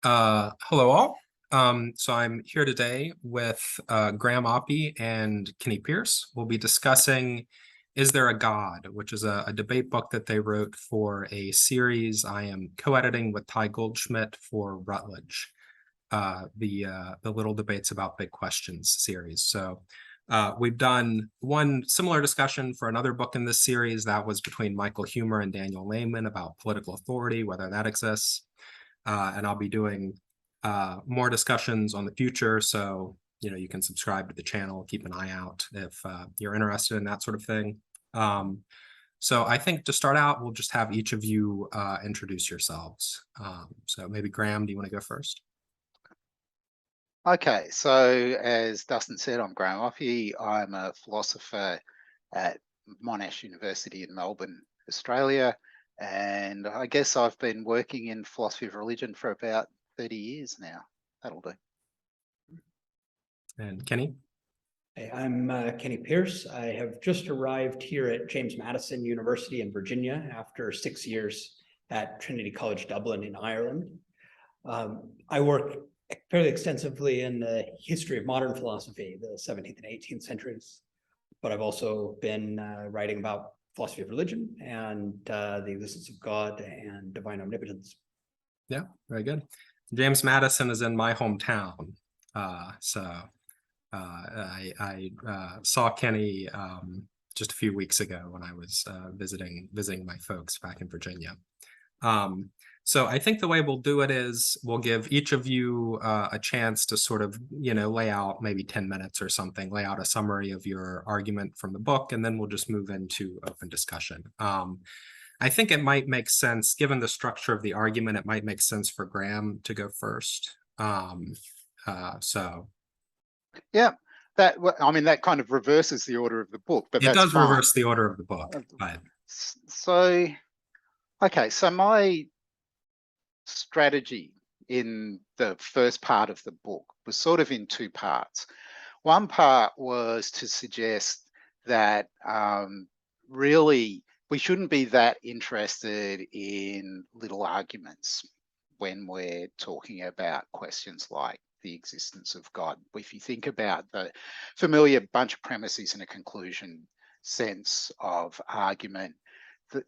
Hello all. So I'm here today with Graham Oppy and Kenny Pearce. We'll be discussing Is There a God, which is a debate book that they wrote for a series I am co-editing with Ty Goldschmidt for Routledge, the Little Debates About Big Questions series. So we've done one similar discussion for another book in this series that was between Michael Huemer and Daniel Lehman about political authority, whether that exists. And I'll be doing more discussions on the future. So, you can subscribe to the channel, keep an eye out if you're interested in that sort of thing. So I think to start out, we'll just have each of you introduce yourselves. So maybe Graham, do you want to go first? Okay, so as Dustin said, I'm Graham Oppy. I'm a philosopher at Monash University in Melbourne, Australia. And I guess I've been working in philosophy of religion for about 30 years now. That'll do. And Kenny? Hey, I'm Kenny Pearce. I have just arrived here at James Madison University in Virginia after 6 years at Trinity College Dublin in Ireland. I work fairly extensively in the history of modern philosophy, the 17th and 18th centuries, but I've also been writing about philosophy of religion and the existence of God and divine omnipotence. Yeah, very good. James Madison is in my hometown. I saw Kenny just a few weeks ago when I was visiting my folks back in Virginia. So I think the way we'll do it is we'll give each of you a chance to sort of, lay out maybe 10 minutes or something, lay out a summary of your argument from the book, and then we'll just move into open discussion. I think it might make sense, given the structure of the argument, it might make sense for Graham to go first. Yeah, that kind of reverses the order of the book, but it that's does fine. reverse the order of the book. But... So my strategy in the first part of the book was sort of in two parts. One part was to suggest that really we shouldn't be that interested in little arguments when we're talking about questions like the existence of God. If you think about the familiar bunch of premises and a conclusion sense of argument,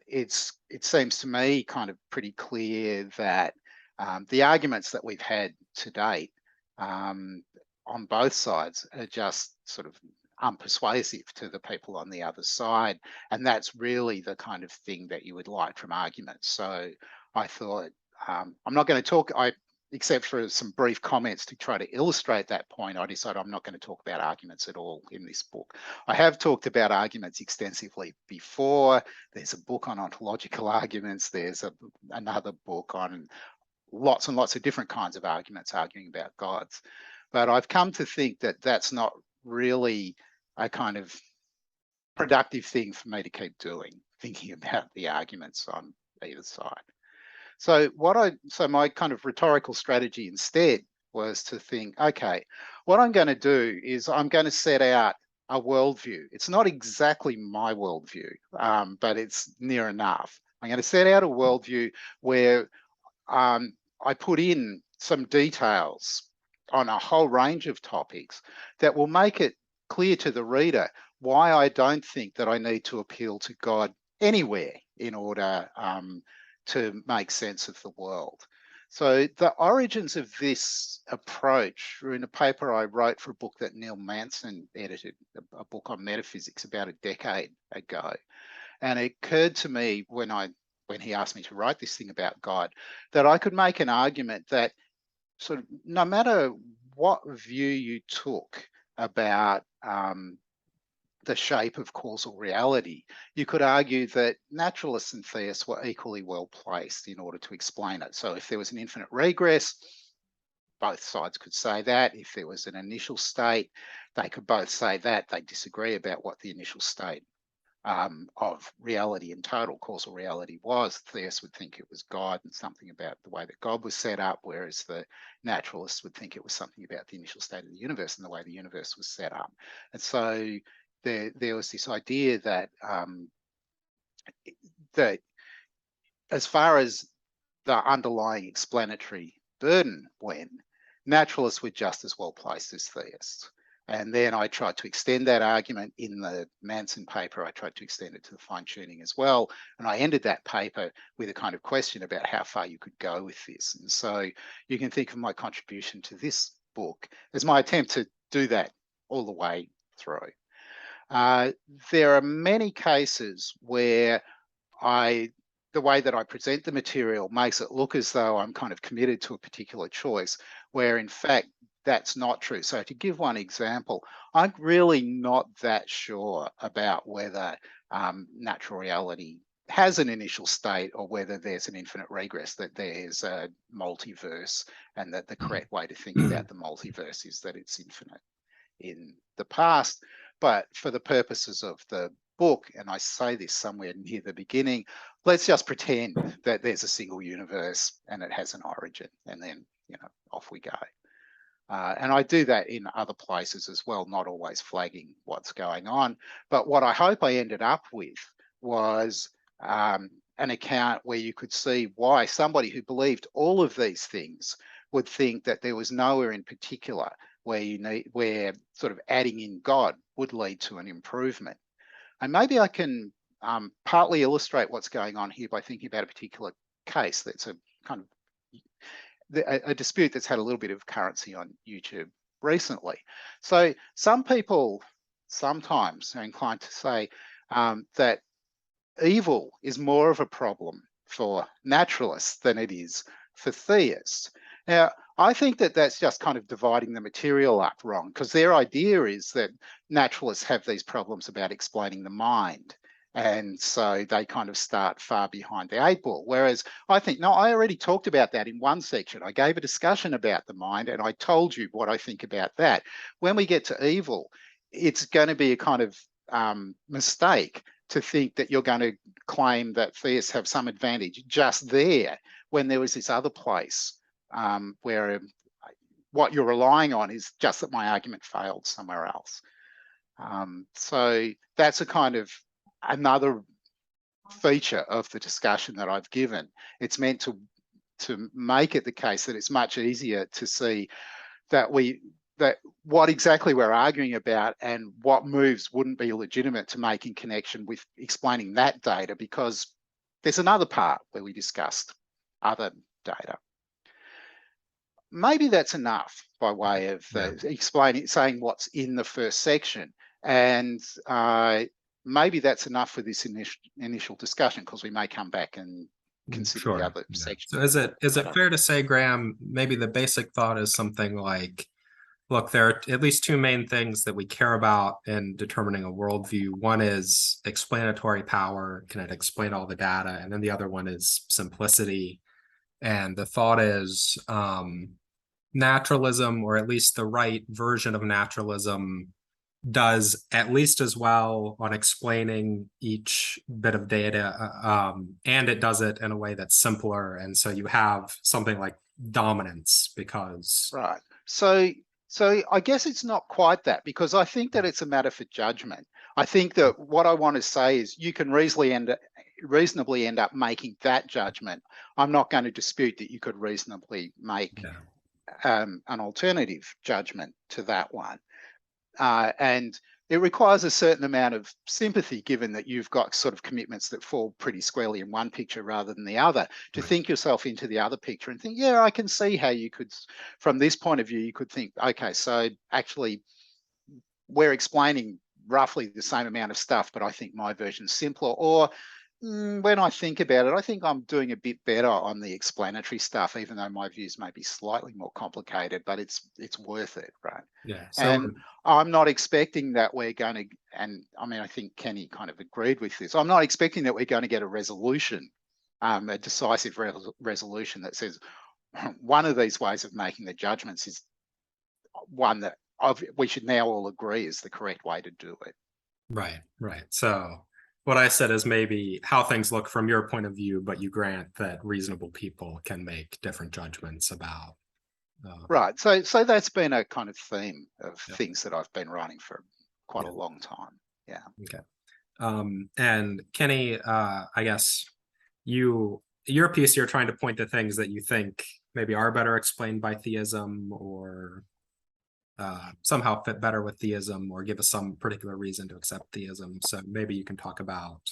it seems to me kind of pretty clear that the arguments that we've had to date on both sides are just sort of unpersuasive to the people on the other side. And that's really the kind of thing that you would like from arguments. So I thought, I'm not going to talk, except for some brief comments to try to illustrate that point, I decided I'm not going to talk about arguments at all in this book. I have talked about arguments extensively before. There's a book on ontological arguments. There's another book on lots and lots of different kinds of arguments arguing about gods. But I've come to think that that's not really a kind of productive thing for me to keep doing, thinking about the arguments on either side. So my kind of rhetorical strategy instead was to think, okay, what I'm going to do is I'm going to set out a worldview. It's not exactly my worldview, but it's near enough. I'm going to set out a worldview where I put in some details on a whole range of topics that will make it clear to the reader why I don't think that I need to appeal to God anywhere in order to make sense of the world. So the origins of this approach were in a paper I wrote for a book that Neil Manson edited, a book on metaphysics about a decade ago. And it occurred to me when he asked me to write this thing about God, that I could make an argument that sort of no matter what view you took about the shape of causal reality, you could argue that naturalists and theists were equally well placed in order to explain it. So if there was an infinite regress, both sides could say that. If there was an initial state, they could both say that. They disagree about what the initial state of reality in total causal reality was. Theists would think it was God and something about the way that God was set up, whereas the naturalists would think it was something about the initial state of the universe and the way the universe was set up. And so there was this idea that that as far as the underlying explanatory burden when naturalists were just as well placed as theists. And then I tried to extend that argument in the Manson paper. I tried to extend it to the fine tuning as well. And I ended that paper with a kind of question about how far you could go with this. And so you can think of my contribution to this book as my attempt to do that all the way through. There are many cases where the way that I present the material makes it look as though I'm kind of committed to a particular choice, where in fact, that's not true. So to give one example, I'm really not that sure about whether natural reality has an initial state or whether there's an infinite regress, that there's a multiverse, and that the correct way to think about the multiverse is that it's infinite in the past. But for the purposes of the book, and I say this somewhere near the beginning, let's just pretend that there's a single universe and it has an origin, and then, you know, off we go. And I do that in other places as well, not always flagging what's going on. But what I hope I ended up with was an account where you could see why somebody who believed all of these things would think that there was nowhere in particular where sort of adding in God would lead to an improvement. And maybe I can partly illustrate what's going on here by thinking about a particular case that's a kind of a dispute that's had a little bit of currency on YouTube recently. So some people sometimes are inclined to say that evil is more of a problem for naturalists than it is for theists. Now, I think that that's just kind of dividing the material up wrong, because their idea is that naturalists have these problems about explaining the mind. And so they kind of start far behind the 8 ball. Whereas I think, no, I already talked about that in one section. I gave a discussion about the mind and I told you what I think about that. When we get to evil, it's going to be a kind of mistake to think that you're going to claim that theists have some advantage just there, when there was this other place where what you're relying on is just that my argument failed somewhere else. So that's a kind of another feature of the discussion that I've given. It's meant to make it the case that it's much easier to see that what exactly we're arguing about and what moves wouldn't be legitimate to make in connection with explaining that data, because there's another part where we discussed other data. Maybe that's enough by way of saying what's in the first section. And maybe that's enough for this initial discussion, because we may come back and consider the other sections. So is it fair to say, Graham, maybe the basic thought is something like, look, there are at least 2 main things that we care about in determining a worldview. One is explanatory power. Can it explain all the data? And then the other one is simplicity. And the thought is naturalism, or at least the right version of naturalism, does at least as well on explaining each bit of data, and it does it in a way that's simpler. And so you have something like dominance, because... Right. So I guess it's not quite that, because I think that it's a matter for judgment. I think that what I want to say is you can reasonably end up making that judgment. I'm not going to dispute that you could reasonably make an alternative judgment to that one. And it requires a certain amount of sympathy, given that you've got sort of commitments that fall pretty squarely in one picture rather than the other, to think yourself into the other picture and think, yeah, I can see how you could, from this point of view, you could think, okay, so actually we're explaining roughly the same amount of stuff, but I think my version's simpler. Or when I think about it, I think I'm doing a bit better on the explanatory stuff, even though my views may be slightly more complicated, but it's worth it, right? Yeah. So, and I'm not expecting that we're going to, and I mean, I think Kenny kind of agreed with this. I'm not expecting that we're going to get a resolution, a decisive resolution that says one of these ways of making the judgments is one that we should now all agree is the correct way to do it. Right. So what I said is maybe how things look from your point of view, but you grant that reasonable people can make different judgments about. Right. So that's been a kind of theme of things that I've been writing for quite a long time. Yeah. Okay. And Kenny, I guess your piece, you're trying to point to things that you think maybe are better explained by theism, or somehow fit better with theism, or give us some particular reason to accept theism. So maybe you can talk about.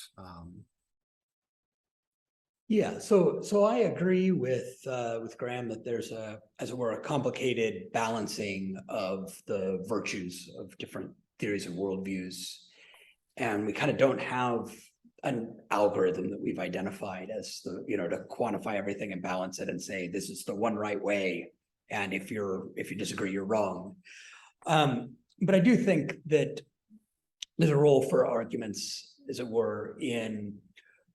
Yeah, so I agree with Graham that there's as it were, a complicated balancing of the virtues of different theories and worldviews, and we kind of don't have an algorithm that we've identified as the, to quantify everything and balance it and say this is the one right way, and if you disagree, you're wrong. But I do think that there's a role for arguments, as it were, in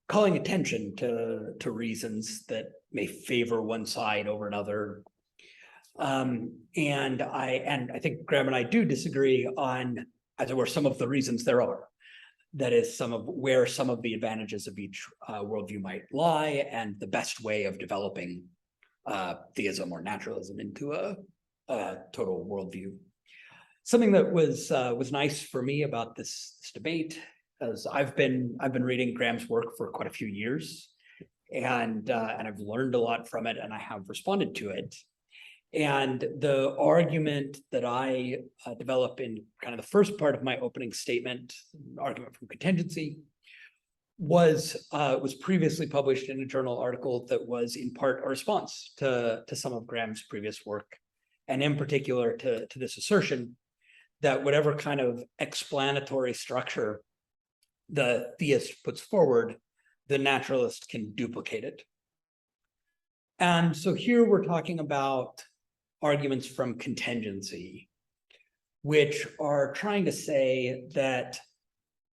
calling attention to reasons that may favor one side over another. And I think Graham and I do disagree on, as it were, some of the reasons there are. That is, where some of the advantages of each worldview might lie, and the best way of developing theism or naturalism into a total worldview. Something that was nice for me about this debate, as I've been reading Graham's work for quite a few years, and I've learned a lot from it, and I have responded to it. And the argument that I develop in kind of the first part of my opening statement, argument from contingency, was previously published in a journal article that was in part a response to some of Graham's previous work, and in particular to this assertion that whatever kind of explanatory structure the theist puts forward, the naturalist can duplicate it. And so here we're talking about arguments from contingency, which are trying to say that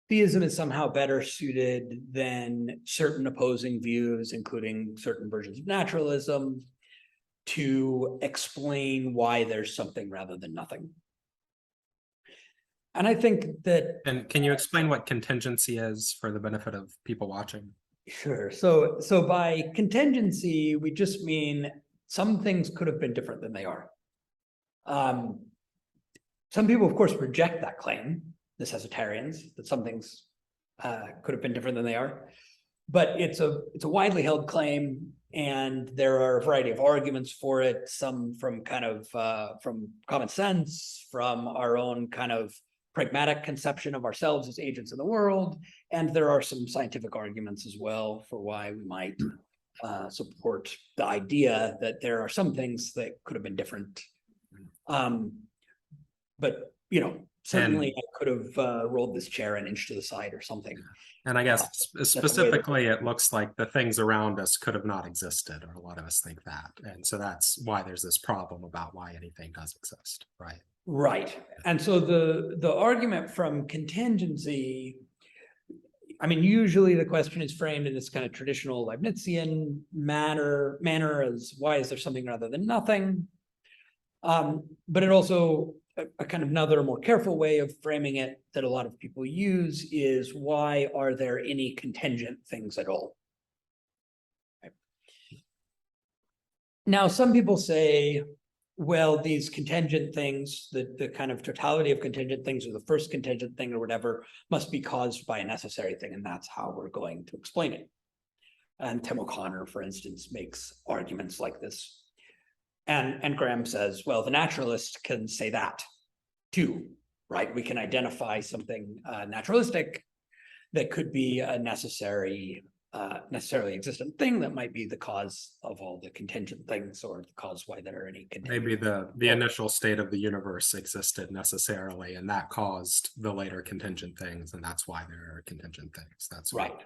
theism is somehow better suited than certain opposing views, including certain versions of naturalism, to explain why there's something rather than nothing. And I think that... And can you explain what contingency is for the benefit of people watching? Sure. So by contingency, we just mean some things could have been different than they are. Some people, of course, reject that claim, the necessitarians, that some things could have been different than they are. But it's a widely held claim, and there are a variety of arguments for it, some from kind of from common sense, from our own kind of pragmatic conception of ourselves as agents in the world, and there are some scientific arguments as well for why we might support the idea that there are some things that could have been different. But certainly I could have rolled this chair an inch to the side or something. And I guess specifically, it looks like the things around us could have not existed, or a lot of us think that. And so that's why there's this problem about why anything does exist, right? Right. And so the argument from contingency, I mean, usually the question is framed in this kind of traditional Leibnizian manner as why is there something rather than nothing? But it also, a kind of another more careful way of framing it that a lot of people use is, why are there any contingent things at all? Right. Now, some people say, well, these contingent things, the kind of totality of contingent things, or the first contingent thing or whatever, must be caused by a necessary thing, and that's how we're going to explain it. And Tim O'Connor, for instance, makes arguments like this. And Graham says, well, the naturalist can say that too, right? We can identify something naturalistic that could be a necessarily existent thing that might be the cause of all the contingent things, or the cause why there are any contingent. Maybe the initial state of the universe existed necessarily, and that caused the later contingent things, and that's why there are contingent things. That's right.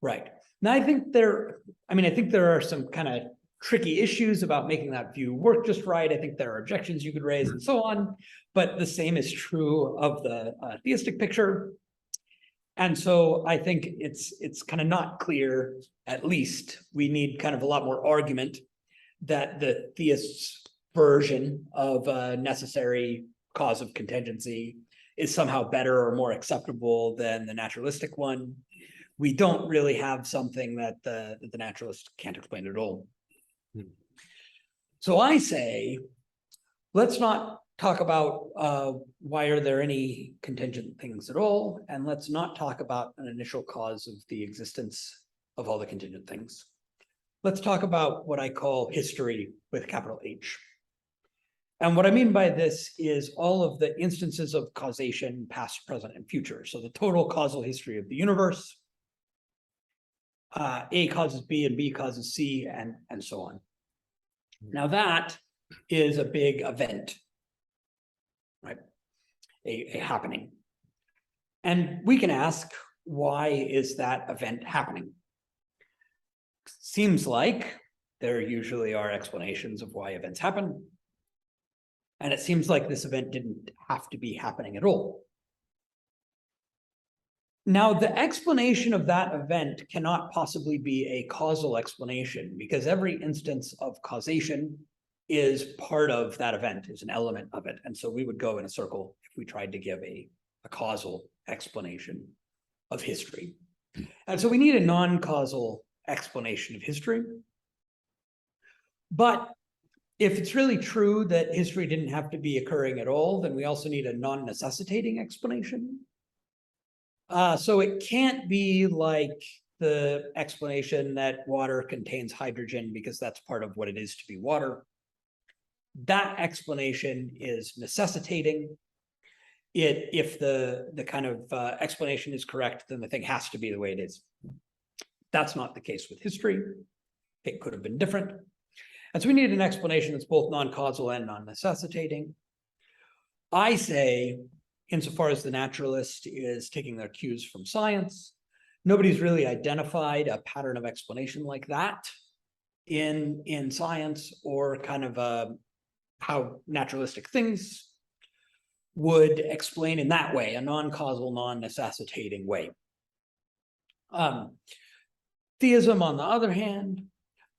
Right. Now, I think there are some kind of tricky issues about making that view work just right. I think there are objections you could raise and so on, but the same is true of the theistic picture. And so I think it's kind of not clear, at least we need kind of a lot more argument that the theist's version of a necessary cause of contingency is somehow better or more acceptable than the naturalistic one. We don't really have something that the naturalist can't explain at all. So I say, let's not talk about why are there any contingent things at all, and let's not talk about an initial cause of the existence of all the contingent things. let's talk about what I call history with capital H. And what I mean by this is all of the instances of causation, past, present, and future. So the total causal history of the universe, A causes B and B causes C, and so on. Now that is a big event, right? A happening. And we can ask, why is that event happening? Seems like there usually are explanations of why events happen. And it seems like this event didn't have to be happening at all. Now, the explanation of that event cannot possibly be a causal explanation, because every instance of causation is part of that event, is an element of it. And so we would go in a circle if we tried to give a causal explanation of history. And so we need a non-causal explanation of history. But if it's really true that history didn't have to be occurring at all, then we also need a non-necessitating explanation. So it can't be like the explanation that water contains hydrogen because that's part of what it is to be water. That explanation is necessitating. If the kind of explanation is correct, then the thing has to be the way it is. That's not the case with history. It could have been different. And so we need an explanation that's both non-causal and non-necessitating. I say, insofar as the naturalist is taking their cues from science, nobody's really identified a pattern of explanation like that in science, or kind of how naturalistic things would explain in that way, a non-causal, non-necessitating way. Theism, on the other hand,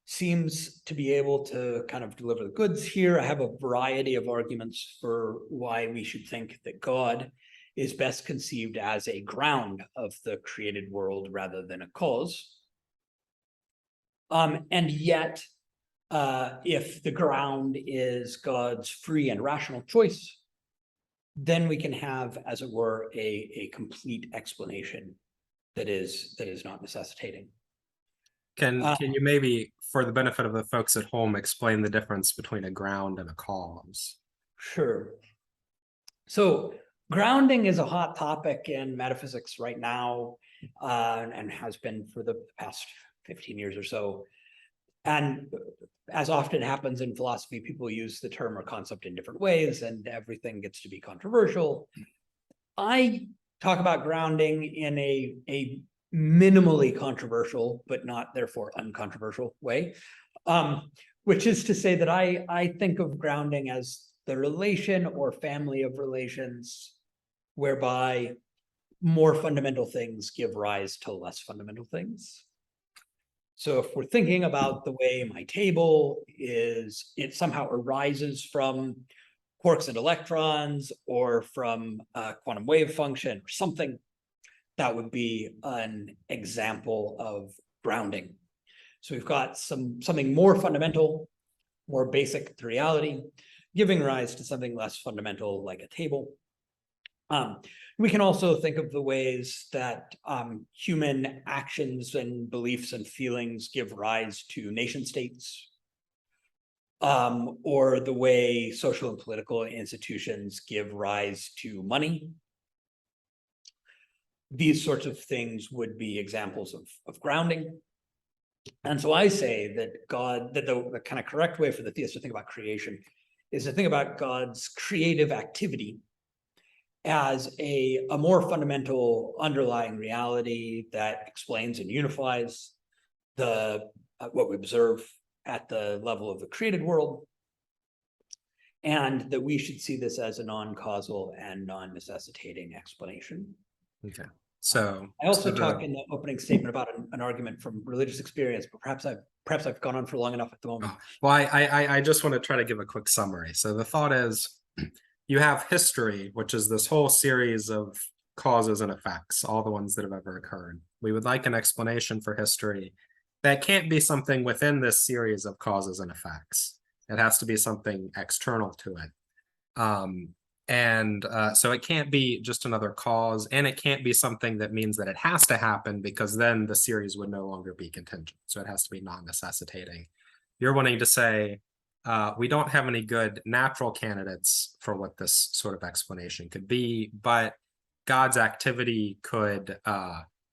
seems to be able to kind of deliver the goods here. I have a variety of arguments for why we should think that God is best conceived as a ground of the created world rather than a cause. And yet, if the ground is God's free and rational choice, then we can have, as it were, a complete explanation that is not necessitating. Can you maybe, for the benefit of the folks at home, explain the difference between a ground and a cause? Sure. So grounding is a hot topic in metaphysics right now, and has been for the past 15 years or so. And as often happens in philosophy, people use the term or concept in different ways, and everything gets to be controversial. I talk about grounding in a minimally controversial, but not therefore uncontroversial way, which is to say that I think of grounding as the relation or family of relations whereby more fundamental things give rise to less fundamental things. So if we're thinking about the way my table is, it somehow arises from quarks and electrons, or from a quantum wave function or something, that would be an example of grounding. So we've got something more fundamental, more basic to reality, giving rise to something less fundamental like a table. We can also think of the ways that human actions and beliefs and feelings give rise to nation states, or the way social and political institutions give rise to money. These sorts of things would be examples of grounding. And so I say that the kind of correct way for the theist to think about creation is to think about God's creative activity as a more fundamental underlying reality that explains and unifies what we observe at the level of the created world, and that we should see this as a non-causal and non-necessitating explanation. Okay. So I also talk in the opening statement about an argument from religious experience, but perhaps I've gone on for long enough at the moment. Well, I just want to try to give a quick summary. So the thought is, you have history, which is this whole series of causes and effects, all the ones that have ever occurred. We would like an explanation for history that can't be something within this series of causes and effects. It has to be something external to it. And so it can't be just another cause, and it can't be something that means that it has to happen, because then the series would no longer be contingent. So it has to be non-necessitating. You're wanting to say, we don't have any good natural candidates for what this sort of explanation could be, but God's activity could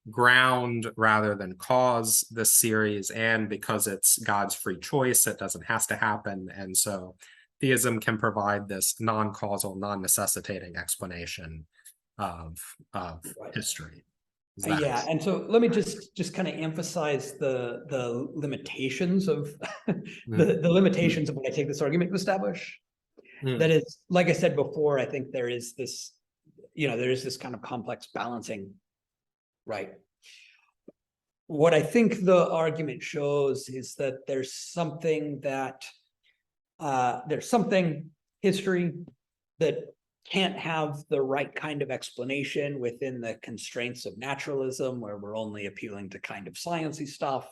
ground rather than cause this series, and because it's God's free choice, it doesn't have to happen. And so theism can provide this non-causal, non-necessitating explanation of history. Yeah, and so let me just kind of emphasize the limitations of the limitations of what I take this argument to establish. That is, like I said before, I think there is this, there is this kind of complex balancing, right? What I think the argument shows is that there's something history that can't have the right kind of explanation within the constraints of naturalism, where we're only appealing to kind of sciencey stuff,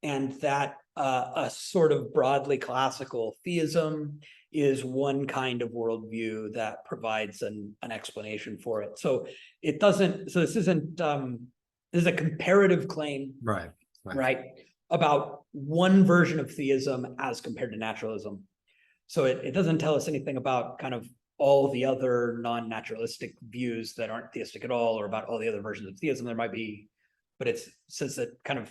and that a sort of broadly classical theism is one kind of worldview that provides an explanation for it. So it doesn't. So this isn't. This is a comparative claim, right? About one version of theism as compared to naturalism. So it doesn't tell us anything about kind of all the other non-naturalistic views that aren't theistic at all, or about all the other versions of theism there might be, but it says that kind of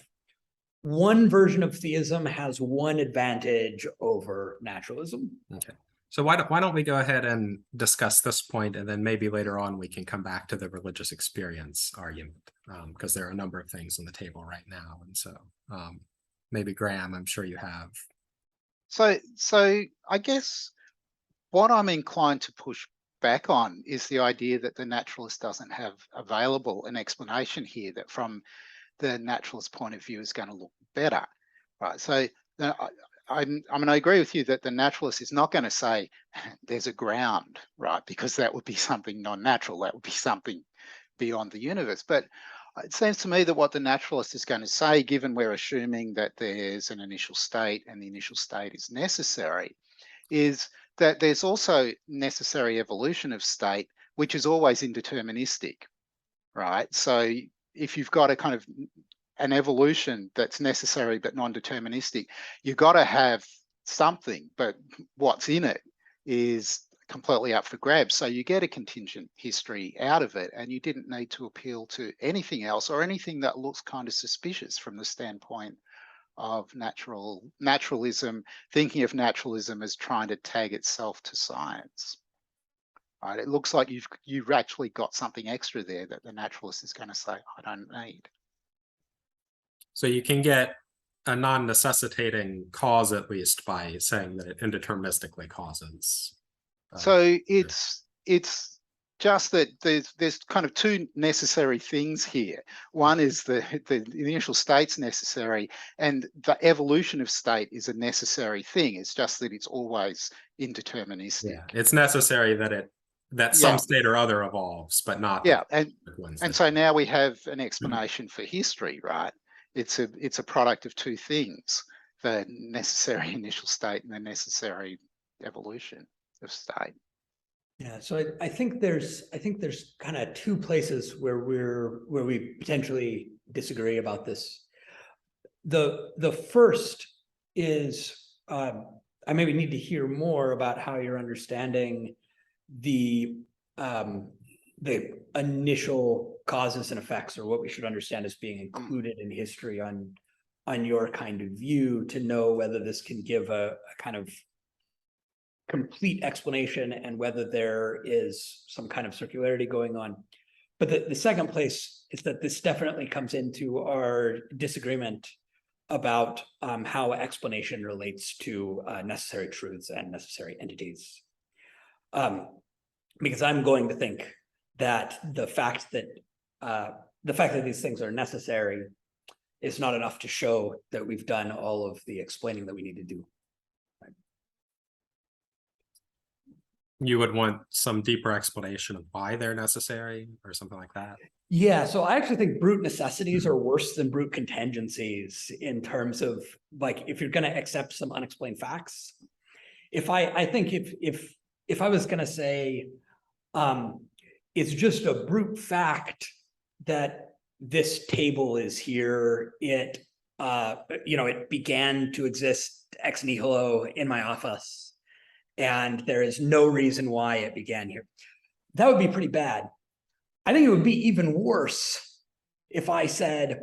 one version of theism has one advantage over naturalism. Okay. So why don't we go ahead and discuss this point, and then maybe later on we can come back to the religious experience argument, because there are a number of things on the table right now. And so maybe Graham, I'm sure you have. So I guess what I'm inclined to push back on is the idea that the naturalist doesn't have available an explanation here that from the naturalist point of view is going to look better, right? So I agree with you that the naturalist is not going to say there's a ground, right? Because that would be something non-natural. That would be something beyond the universe. But it seems to me that what the naturalist is going to say, given we're assuming that there's an initial state and the initial state is necessary, is that there's also necessary evolution of state, which is always indeterministic, right? So if you've got a kind of an evolution that's necessary but non-deterministic, you've got to have something, but what's in it is completely up for grabs. So you get a contingent history out of it, and you didn't need to appeal to anything else or anything that looks kind of suspicious from the standpoint of naturalism, thinking of naturalism as trying to tag itself to science. Right? It looks like you've actually got something extra there that the naturalist is going to say, I don't need. So you can get a non-necessitating cause, at least, by saying that it indeterministically causes. So it's just that there's kind of two necessary things here. One is the initial state's necessary, and the evolution of state is a necessary thing. It's just that it's always indeterministic. Yeah, it's necessary that some state or other evolves, but not. Yeah, and so now we have an explanation for history, right? It's a product of two things: the necessary initial state and the necessary evolution of state. Yeah, so I think there's kind of two places where we potentially disagree about this. The first is I maybe need to hear more about how you're understanding the initial causes and effects, or what we should understand as being included in history on your kind of view, to know whether this can give a kind of complete explanation and whether there is some kind of circularity going on. But the second place is that this definitely comes into our disagreement about how explanation relates to necessary truths and necessary entities. Because I'm going to think that the fact that these things are necessary is not enough to show that we've done all of the explaining that we need to do. You would want some deeper explanation of why they're necessary, or something like that? Yeah, so I actually think brute necessities are worse than brute contingencies in terms of, like, if you're going to accept some unexplained facts. I think if if I was going to say, it's just a brute fact that this table is here. It, it began to exist ex nihilo in my office, and there is no reason why it began here. That would be pretty bad. I think it would be even worse if I said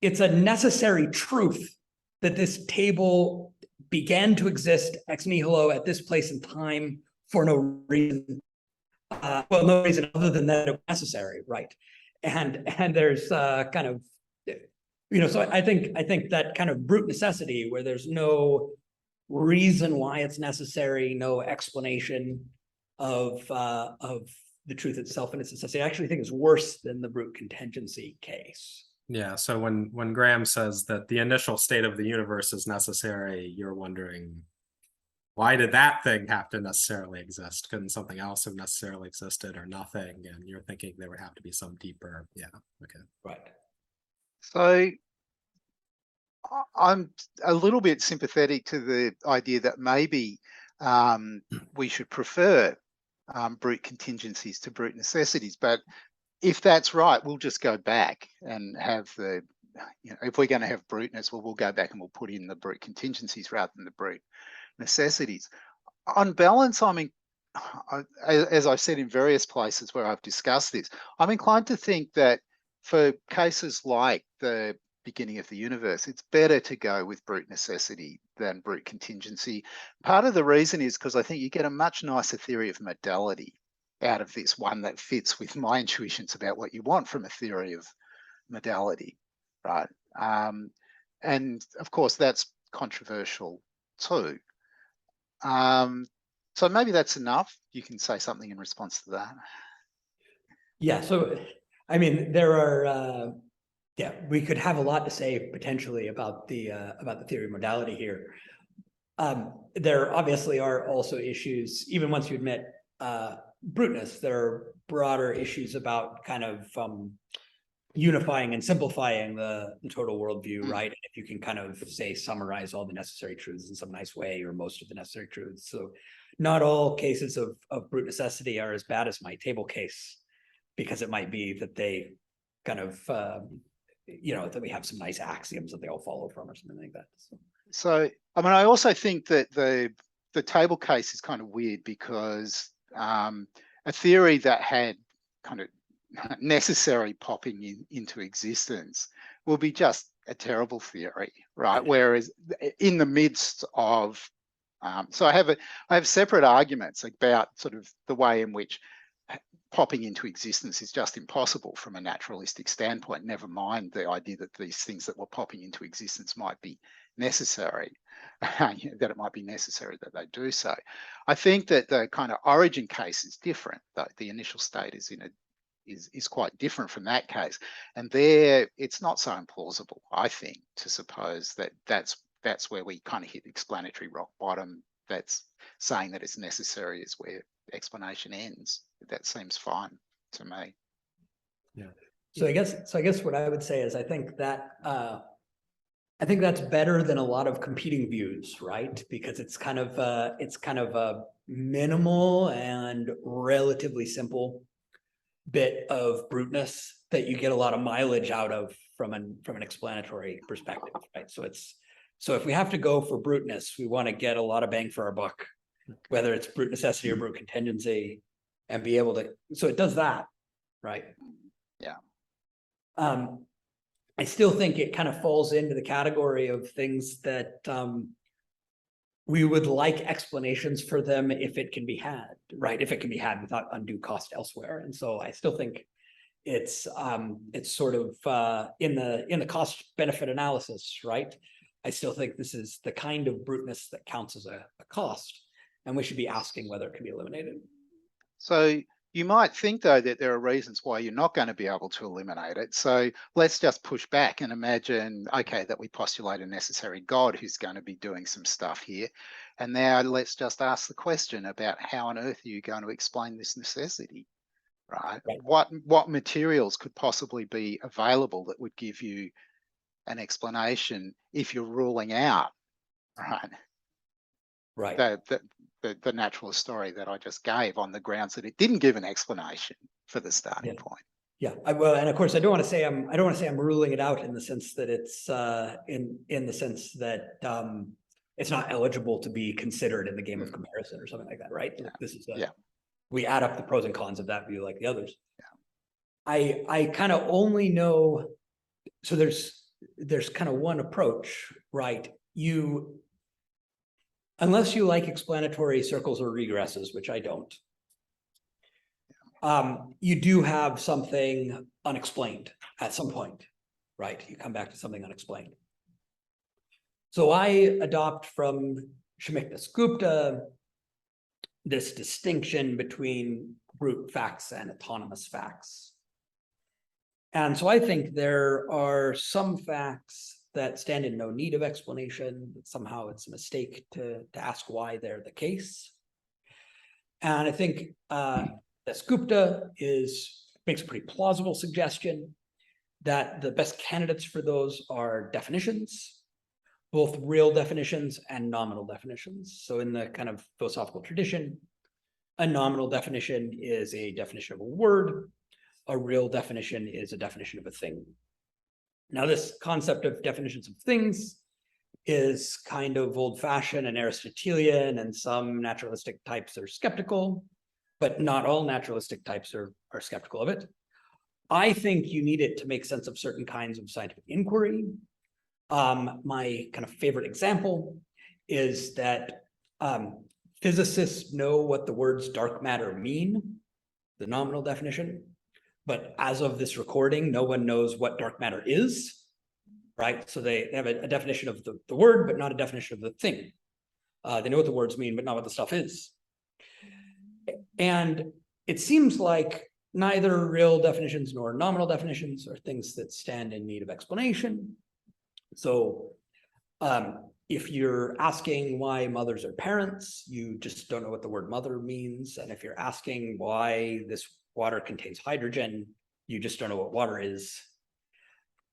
it's a necessary truth that this table began to exist ex nihilo at this place in time for no reason. No reason other than that it was necessary, right? And there's kind of, so I think that kind of brute necessity where there's no reason why it's necessary, no explanation of the truth itself and its necessity, I actually think is worse than the brute contingency case. Yeah, so when Graham says that the initial state of the universe is necessary, you're wondering, why did that thing have to necessarily exist? Couldn't something else have necessarily existed, or nothing? And you're thinking there would have to be some deeper, yeah, okay. Right. So I'm a little bit sympathetic to the idea that maybe we should prefer brute contingencies to brute necessities. But if that's right, we'll just go back and have the, if we're going to have bruteness, well, we'll go back and we'll put in the brute contingencies rather than the brute necessities. On balance, as I've said in various places where I've discussed this, I'm inclined to think that for cases like the beginning of the universe, it's better to go with brute necessity than brute contingency. Part of the reason is because I think you get a much nicer theory of modality out of this, one that fits with my intuitions about what you want from a theory of modality, right? And of course, that's controversial too. So maybe that's enough. You can say something in response to that. Yeah, so I mean, there are we could have a lot to say potentially about the theory of modality here. There obviously are also issues, even once you admit bruteness, there are broader issues about kind of unifying and simplifying the total worldview, right? And if you can kind of say summarize all the necessary truths in some nice way, or most of the necessary truths. So not all cases of brute necessity are as bad as my table case, because it might be that they kind of that we have some nice axioms that they all follow from or something like that. So I mean, I also think that the table case is kind of weird, because a theory that had kind of necessary popping into existence will be just a terrible theory, right? Whereas in the midst of so I have separate arguments about sort of the way in which popping into existence is just impossible from a naturalistic standpoint, never mind the idea that these things that were popping into existence might be necessary, that it might be necessary that they do so. I think that the kind of origin case is different, though. The initial state is quite different from that case, and there it's not so implausible, I think, to suppose that that's where we kind of hit explanatory rock bottom. That's saying that it's necessary is where explanation ends. That seems fine to me. Yeah. So I guess what I would say is I think that's better than a lot of competing views, right? Because it's kind of a minimal and relatively simple bit of bruteness that you get a lot of mileage out of from an explanatory perspective, right? So if we have to go for bruteness, we want to get a lot of bang for our buck, whether it's brute necessity or brute contingency, and be able to, so it does that, right? Yeah. I still think it kind of falls into the category of things that we would like explanations for them if it can be had, right? If it can be had without undue cost elsewhere. And so I still think it's sort of in the cost benefit analysis, right? I still think this is the kind of bruteness that counts as a cost, and we should be asking whether it can be eliminated. So you might think, though, that there are reasons why you're not going to be able to eliminate it. So let's just push back and imagine, okay, that we postulate a necessary God who's going to be doing some stuff here. And now let's just ask the question about how on earth are you going to explain this necessity, right? What materials could possibly be available that would give you an explanation if you're ruling out, right? Right. The the naturalist story that I just gave on the grounds that it didn't give an explanation for the starting point. Yeah, and of course, I don't want to say I'm ruling it out in the sense that it's in the sense that it's not eligible to be considered in the game of comparison or something like that, right? Like this is we add up the pros and cons of that view like the others. Yeah. I kind of only know, so there's kind of one approach, right? Unless you like explanatory circles or regresses, which I don't. You do have something unexplained at some point, right? You come back to something unexplained. So I adopt from Shamik Dasgupta this distinction between brute facts and autonomous facts. And so I think there are some facts that stand in no need of explanation, that somehow it's a mistake to ask why they're the case. And I think Dasgupta makes a pretty plausible suggestion that the best candidates for those are definitions, both real definitions and nominal definitions. So in the kind of philosophical tradition, a nominal definition is a definition of a word. A real definition is a definition of a thing. Now, this concept of definitions of things is kind of old-fashioned and Aristotelian, and some naturalistic types are skeptical, but not all naturalistic types are skeptical of it. I think you need it to make sense of certain kinds of scientific inquiry. My kind of favorite example is that physicists know what the words dark matter mean, the nominal definition, but as of this recording, no one knows what dark matter is, right? So they have a definition of the word, but not a definition of the thing. They know what the words mean, but not what the stuff is. And it seems like neither real definitions nor nominal definitions are things that stand in need of explanation. So if you're asking why mothers are parents, you just don't know what the word mother means. And if you're asking why this water contains hydrogen, you just don't know what water is.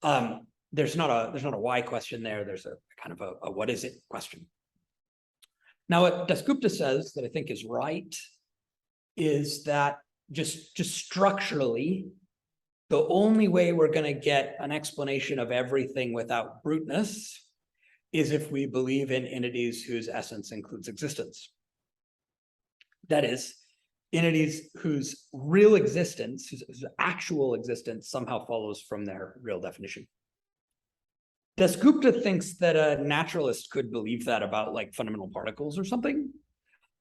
There's not a why question there. There's a kind of a what is it question. Now, what Dasgupta says that I think is right is that just structurally, the only way we're going to get an explanation of everything without bruteness is if we believe in entities whose essence includes existence. That is, entities whose real existence, whose actual existence somehow follows from their real definition. Dasgupta thinks that a naturalist could believe that about like fundamental particles or something.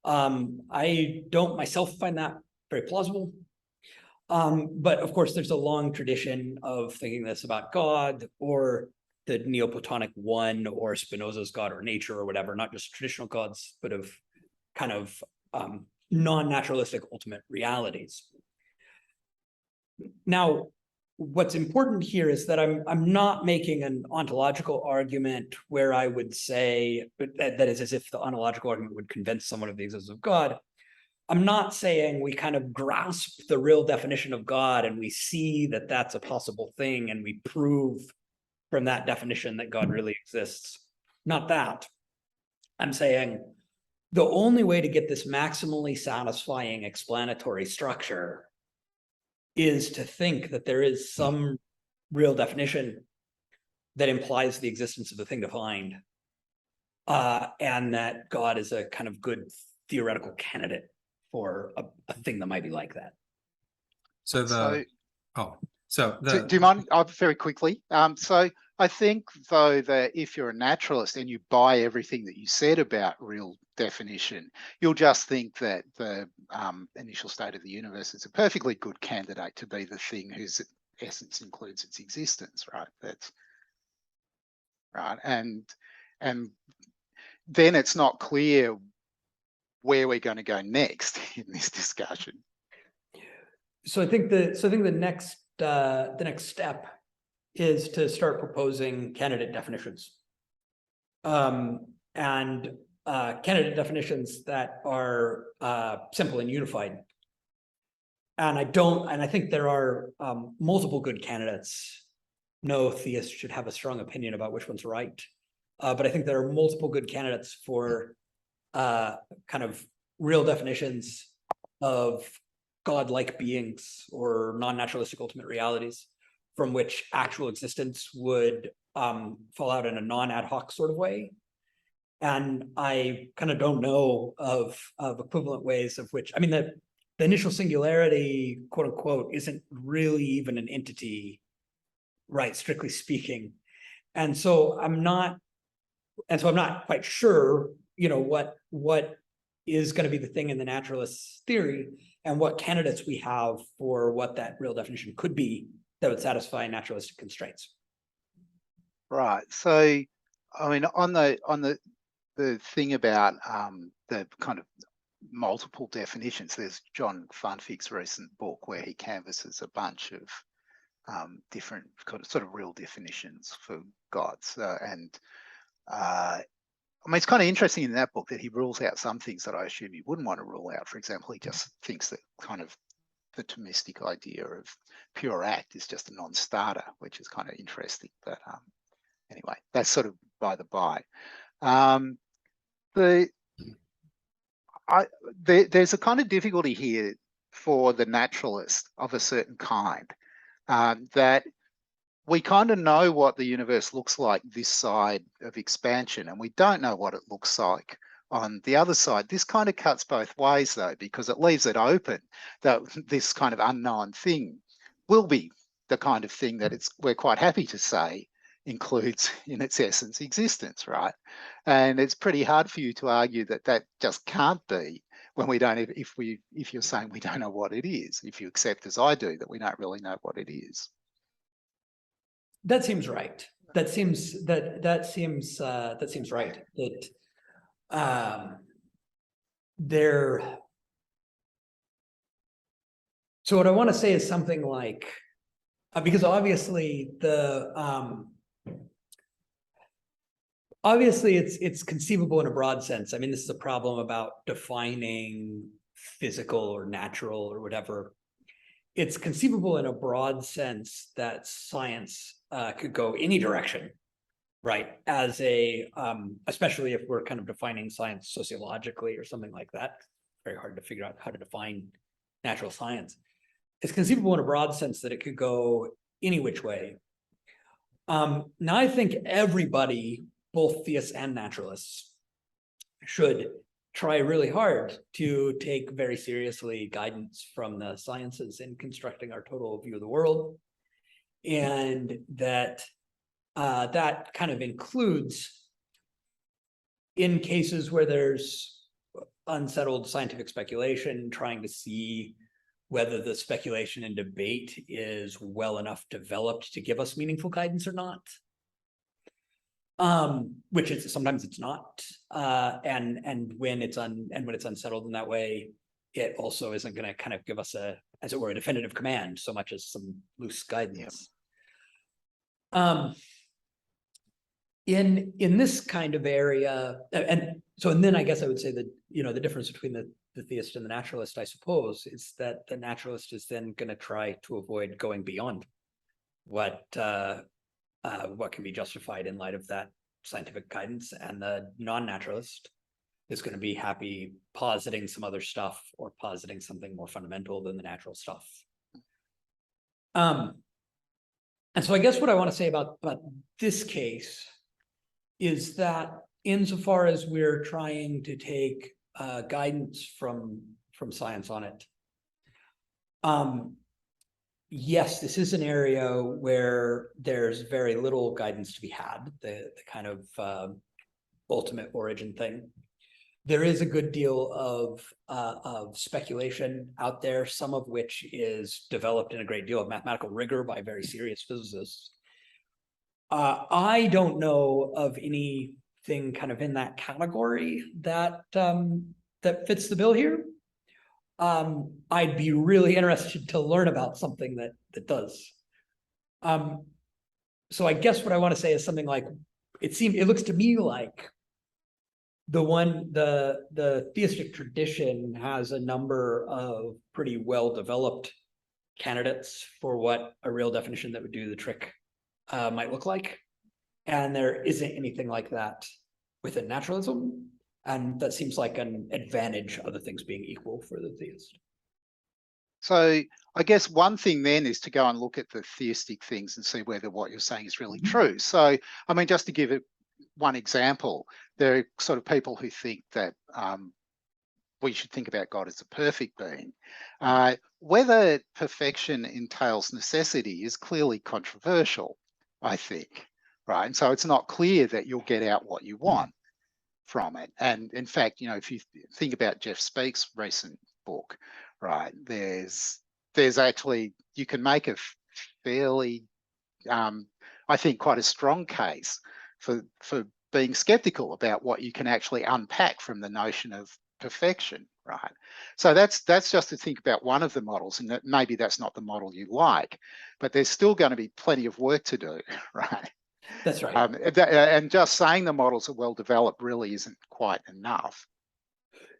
I don't myself find that very plausible. But of course, there's a long tradition of thinking this about God or the Neoplatonic one or Spinoza's God or nature or whatever, not just traditional gods, but of kind of non-naturalistic ultimate realities. Now, what's important here is that I'm not making an ontological argument where I would say, that is as if the ontological argument would convince someone of the existence of God. I'm not saying we kind of grasp the real definition of God and we see that that's a possible thing and we prove from that definition that God really exists. Not that. I'm saying the only way to get this maximally satisfying explanatory structure is to think that there is some real definition that implies the existence of the thing defined, and that God is a kind of good theoretical candidate for a thing that might be like that. Do you mind? Very quickly. So I think, though, that if you're a naturalist and you buy everything that you said about real definition, you'll just think that the initial state of the universe is a perfectly good candidate to be the thing whose essence includes its existence, right? That's right. And then it's not clear where we're going to go next in this discussion. So I think the next step is to start proposing candidate definitions, and candidate definitions that are simple and unified. And I think there are multiple good candidates. No theist should have a strong opinion about which one's right, but I think there are multiple good candidates for kind of real definitions of godlike beings or non-naturalistic ultimate realities from which actual existence would fall out in a non-ad hoc sort of way. And I kind of don't know of equivalent ways of which, I mean, the initial singularity, quote unquote, isn't really even an entity, right, strictly speaking. And so I'm not quite sure, you know, what is going to be the thing in the naturalist theory and what candidates we have for what that real definition could be that would satisfy naturalistic constraints. Right. So, I mean, on the thing about the kind of multiple definitions, there's John Funfick's recent book where he canvasses a bunch of different kind of sort of real definitions for gods. I mean, it's kind of interesting in that book that he rules out some things that I assume he wouldn't want to rule out. For example, he just thinks that kind of the Thomistic idea of pure act is just a non-starter, which is kind of interesting. But anyway, that's sort of by the by. There's a kind of difficulty here for the naturalist of a certain kind, that we kind of know what the universe looks like this side of expansion, and we don't know what it looks like on the other side. This kind of cuts both ways, though, because it leaves it open that this kind of unknown thing will be the kind of thing that we're quite happy to say includes in its essence existence, right? And it's pretty hard for you to argue that that just can't be when we don't, if you're saying we don't know what it is, if you accept, as I do, that we don't really know what it is. That seems right. That seems right. That so what I want to say is something like, because obviously it's conceivable in a broad sense. I mean, this is a problem about defining physical or natural or whatever. It's conceivable in a broad sense that science could go any direction, right? As especially if we're kind of defining science sociologically or something like that. Very hard to figure out how to define natural science. It's conceivable in a broad sense that it could go any which way. Now, I think everybody, both theists and naturalists, should try really hard to take very seriously guidance from the sciences in constructing our total view of the world. And that that kind of includes, in cases where there's unsettled scientific speculation, trying to see whether the speculation and debate is well enough developed to give us meaningful guidance or not. Which is sometimes it's not, and when it's unsettled in that way, it also isn't going to kind of give us as it were, a definitive command so much as some loose guidance. In this kind of area, and then I guess I would say that, you know, the difference between the theist and the naturalist, I suppose, is that the naturalist is then going to try to avoid going beyond what can be justified in light of that scientific guidance, and the non-naturalist is going to be happy positing some other stuff or positing something more fundamental than the natural stuff. And so I guess what I want to say about this case is that insofar as we're trying to take guidance from science on it, yes, this is an area where there's very little guidance to be had, the kind of ultimate origin thing. There is a good deal of speculation out there, some of which is developed in a great deal of mathematical rigor by very serious physicists. I don't know of anything kind of in that category that fits the bill here. I'd be really interested to learn about something that does. So I guess what I want to say is something like, it looks to me like the theistic tradition has a number of pretty well-developed candidates for what a real definition that would do the trick might look like. And there isn't anything like that within naturalism. And that seems like an advantage, other things being equal, for the theist. So I guess one thing then is to go and look at the theistic things and see whether what you're saying is really true. So, I mean, just to give it one example, there are sort of people who think that we should think about God as a perfect being. Whether perfection entails necessity is clearly controversial, I think, right? And so it's not clear that you'll get out what you want from it. And in fact, you know, if you think about Jeff Speak's recent book, right, there's actually, you can make a fairly, I think, quite a strong case for being skeptical about what you can actually unpack from the notion of perfection, right? So that's just to think about one of the models, and that maybe that's not the model you like, but there's still going to be plenty of work to do, right? That's right. And just saying the models are well developed really isn't quite enough.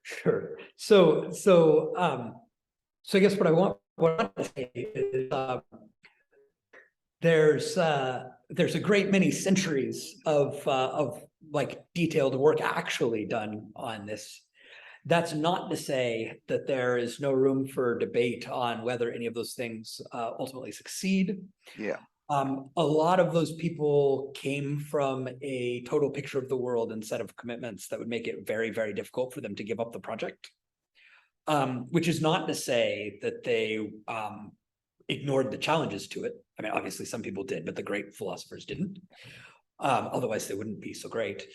Sure. So I guess what I want to say is there's a great many centuries of like detailed work actually done on this. That's not to say that there is no room for debate on whether any of those things ultimately succeed. Yeah. A lot of those people came from a total picture of the world and set of commitments that would make it very, very difficult for them to give up the project. Which is not to say that they ignored the challenges to it. I mean, obviously some people did, but the great philosophers didn't. Otherwise they wouldn't be so great.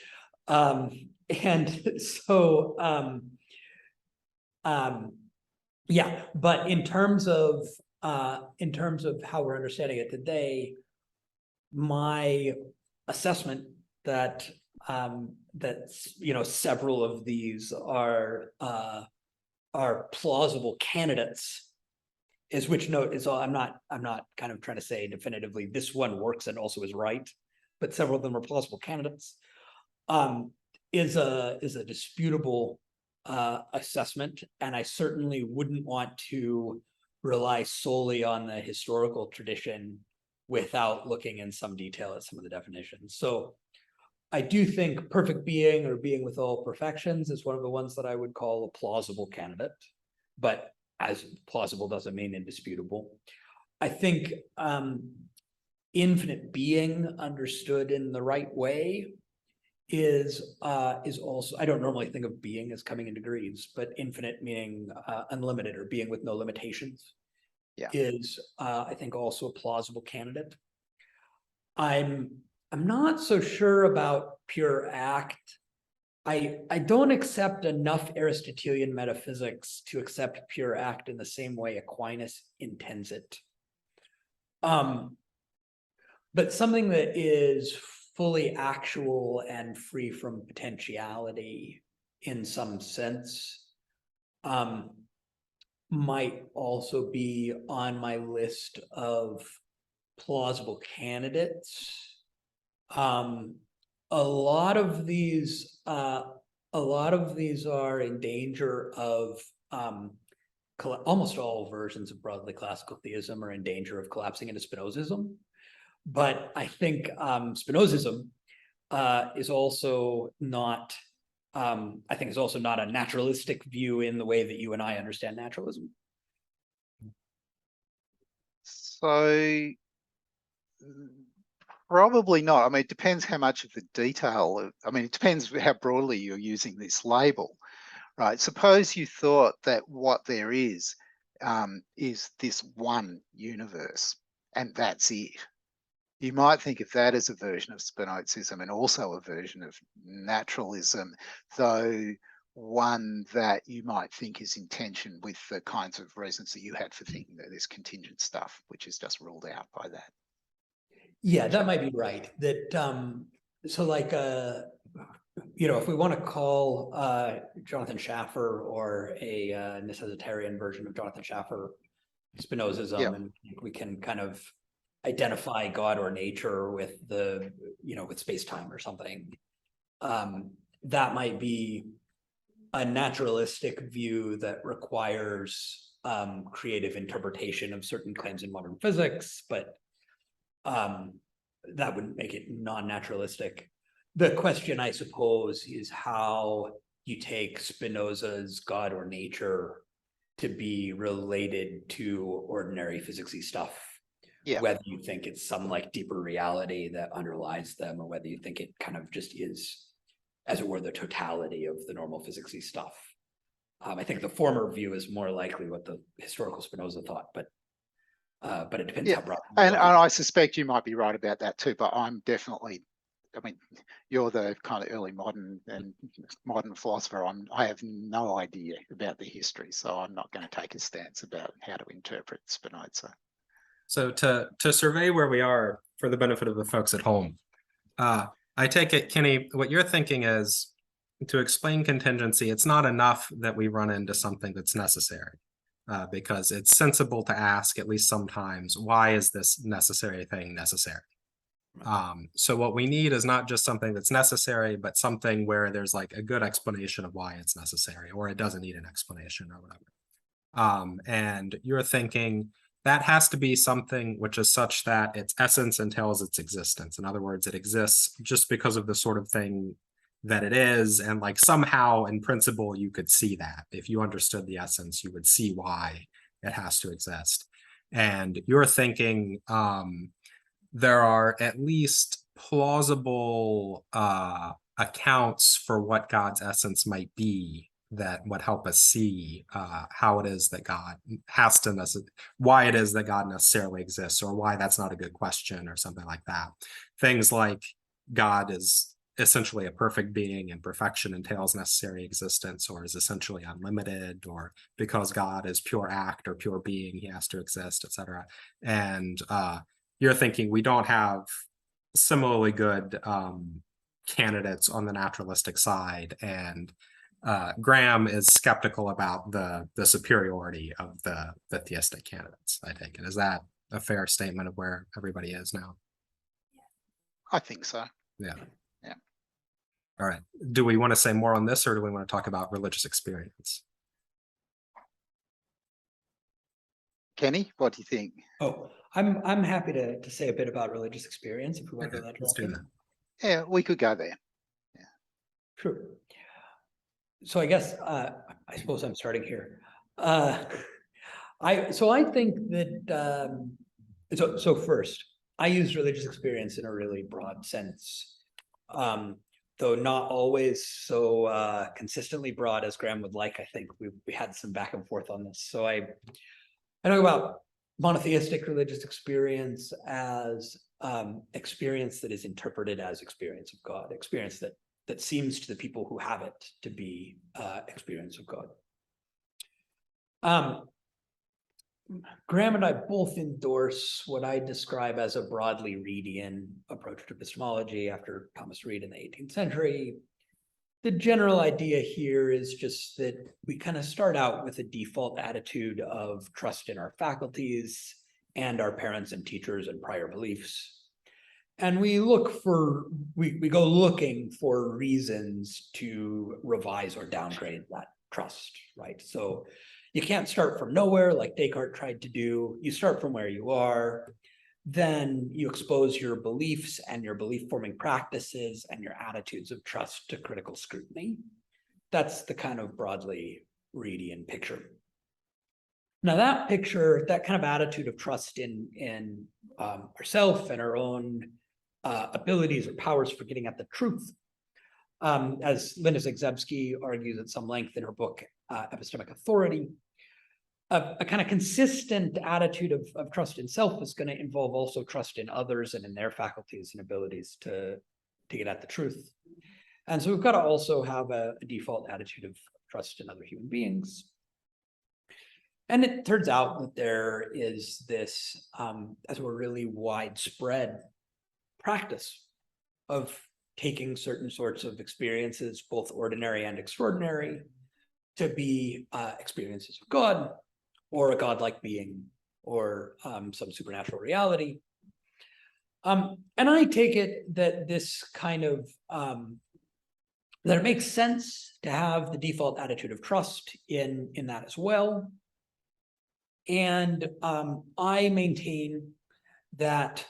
Yeah, but in terms of how we're understanding it today, my assessment that you know, several of these are plausible candidates, is which note is all, I'm not kind of trying to say definitively this one works and also is right, but several of them are plausible candidates, is a disputable assessment, and I certainly wouldn't want to rely solely on the historical tradition without looking in some detail at some of the definitions. So I do think perfect being, or being with all perfections, is one of the ones that I would call a plausible candidate, but as plausible doesn't mean indisputable. I think infinite being understood in the right way is also, I don't normally think of being as coming in degrees, but infinite meaning unlimited, or being with no limitations, is I think also a plausible candidate. I'm not so sure about pure act. I don't accept enough Aristotelian metaphysics to accept pure act in the same way Aquinas intends it. But something that is fully actual and free from potentiality in some sense might also be on my list of plausible candidates. A lot of these are in danger of almost all versions of broadly classical theism are in danger of collapsing into Spinozism. But I think Spinozism is also not, I think is also not a naturalistic view in the way that you and I understand naturalism. So probably not. I mean, it depends how much of the detail. I mean, it depends how broadly you're using this label, right? Suppose you thought that what there is this one universe, and that's it. You might think of that as a version of Spinozism and also a version of naturalism, though one that you might think is in tension with the kinds of reasons that you had for thinking that there's contingent stuff, which is just ruled out by that. Yeah, that might be right. That so like you know, if we want to call Jonathan Schaffer or a necessitarian version of Jonathan Schaffer Spinozism, and we can kind of identify God or nature with the, you know, with space-time or something, that might be a naturalistic view that requires creative interpretation of certain claims in modern physics, but that wouldn't make it non-naturalistic. The question, I suppose, is how you take Spinoza's God or nature to be related to ordinary physicsy stuff. Yeah. Whether you think it's some like deeper reality that underlies them, or whether you think it kind of just is, as it were, the totality of the normal physicsy stuff. I think the former view is more likely what the historical Spinoza thought, but it depends how broad. And I suspect you might be right about that too, but I'm definitely, I mean, you're the kind of early modern philosopher. I have no idea about the history, so I'm not going to take a stance about how to interpret Spinoza. So to survey where we are for the benefit of the folks at home, I take it, Kenny, what you're thinking is to explain contingency, it's not enough that we run into something that's necessary, because it's sensible to ask, at least sometimes, why is this necessary thing necessary? So what we need is not just something that's necessary, but something where there's like a good explanation of why it's necessary, or it doesn't need an explanation or whatever. And you're thinking that has to be something which is such that its essence entails its existence. In other words, it exists just because of the sort of thing that it is, and like somehow in principle you could see that. If you understood the essence, you would see why it has to exist. And you're thinking there are at least plausible accounts for what God's essence might be that would help us see how it is that God has to why it is that God necessarily exists, or why that's not a good question, or something like that. Things like God is essentially a perfect being and perfection entails necessary existence, or is essentially unlimited, or because God is pure act or pure being, he has to exist, etc. And you're thinking we don't have similarly good candidates on the naturalistic side, and Graham is skeptical about the superiority of the theistic candidates, I take it. Is that a fair statement of where everybody is now? I think so. Yeah. Yeah. All right. Do we want to say more on this, or do we want to talk about religious experience? Kenny, what do you think? Oh, I'm happy to say a bit about religious experience if we want to go that Let's do direction. that. Yeah, we could go there. Sure. So I guess I suppose I'm starting here. I think that so first, I use religious experience in a really broad sense, though not always so consistently broad as Graham would like. I think we had some back and forth on this. So I talk about monotheistic religious experience as experience that is interpreted as experience of God, experience that seems to the people who have it to be experience of God. Graham and I both endorse what I describe as a broadly Reedian approach to epistemology after Thomas Reid in the 18th century. The general idea here is just that we kind of start out with a default attitude of trust in our faculties and our parents and teachers and prior beliefs. And we go looking for reasons to revise or downgrade that trust, right? So you can't start from nowhere like Descartes tried to do. You start from where you are. Then you expose your beliefs and your belief-forming practices and your attitudes of trust to critical scrutiny. That's the kind of broadly Reedian picture. Now that picture, that kind of attitude of trust in ourselves and our own abilities or powers for getting at the truth, as Linda Zagzebski argues at some length in her book, Epistemic Authority, a kind of consistent attitude of trust in self is going to involve also trust in others and in their faculties and abilities to get at the truth. And so we've got to also have a default attitude of trust in other human beings. And it turns out that there is this, as a really widespread practice of taking certain sorts of experiences, both ordinary and extraordinary, to be experiences of God, or a godlike being, or some supernatural reality. And I take it that this kind of, that it makes sense to have the default attitude of trust in that as well. And I maintain that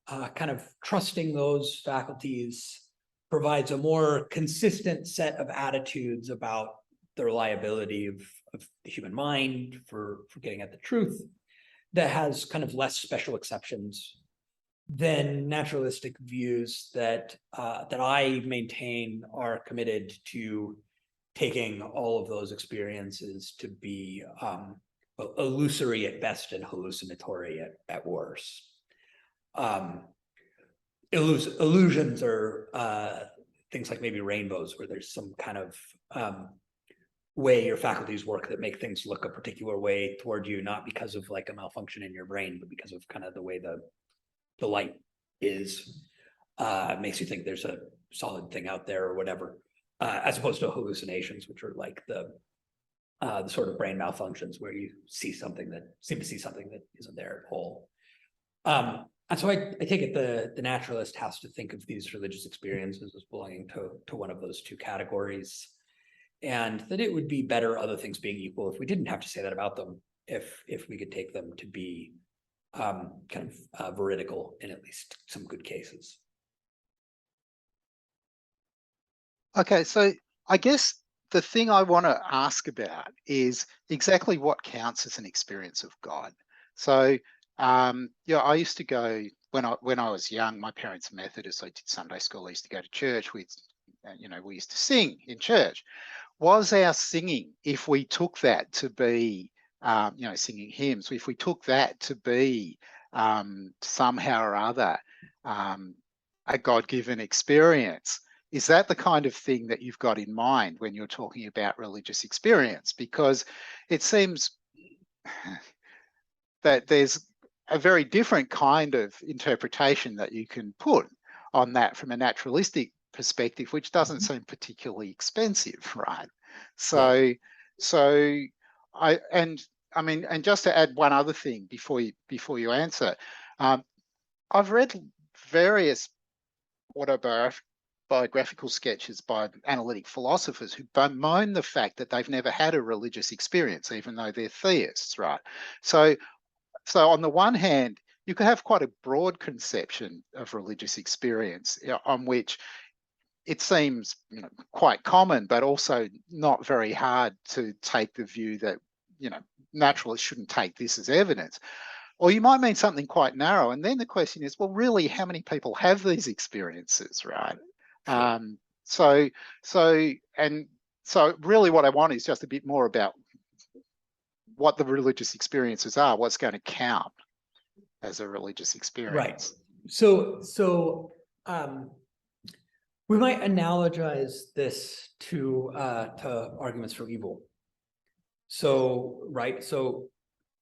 kind of trusting those faculties provides a more consistent set of attitudes about the reliability of the human mind for getting at the truth, that has kind of less special exceptions than naturalistic views that I maintain are committed to taking all of those experiences to be illusory at best and hallucinatory at worst. Illusions are things like maybe rainbows, where there's some kind of way your faculties work that make things look a particular way toward you, not because of like a malfunction in your brain, but because of kind of the way the light is, makes you think there's a solid thing out there or whatever, as opposed to hallucinations, which are like the sort of brain malfunctions where you seem to see something that isn't there at all. And so I take it the naturalist has to think of these religious experiences as belonging to one of those two categories, and that it would be better, other things being equal, if we didn't have to say that about them, if we could take them to be kind of veridical in at least some good cases. Okay, so I guess the thing I want to ask about is exactly what counts as an experience of God. So, yeah, I used to go when I was young. My parents are Methodists. I did Sunday school. I used to go to church. We used to sing in church. Was our singing, if we took that to be, singing hymns, if we took that to be somehow or other a God-given experience, is that the kind of thing that you've got in mind when you're talking about religious experience? Because it seems that there's a very different kind of interpretation that you can put on that from a naturalistic perspective, which doesn't seem particularly expensive, right? So and just to add one other thing before you answer, I've read various autobiographical sketches by analytic philosophers who bemoan the fact that they've never had a religious experience, even though they're theists, right? So on the one hand, you could have quite a broad conception of religious experience, on which it seems quite common, but also not very hard to take the view that naturalists shouldn't take this as evidence. Or you might mean something quite narrow, and then the question is, well, really, how many people have these experiences, right? Sure. So really, what I want is just a bit more about what the religious experiences are, what's going to count as a religious experience. Right. So we might analogize this to arguments for evil. So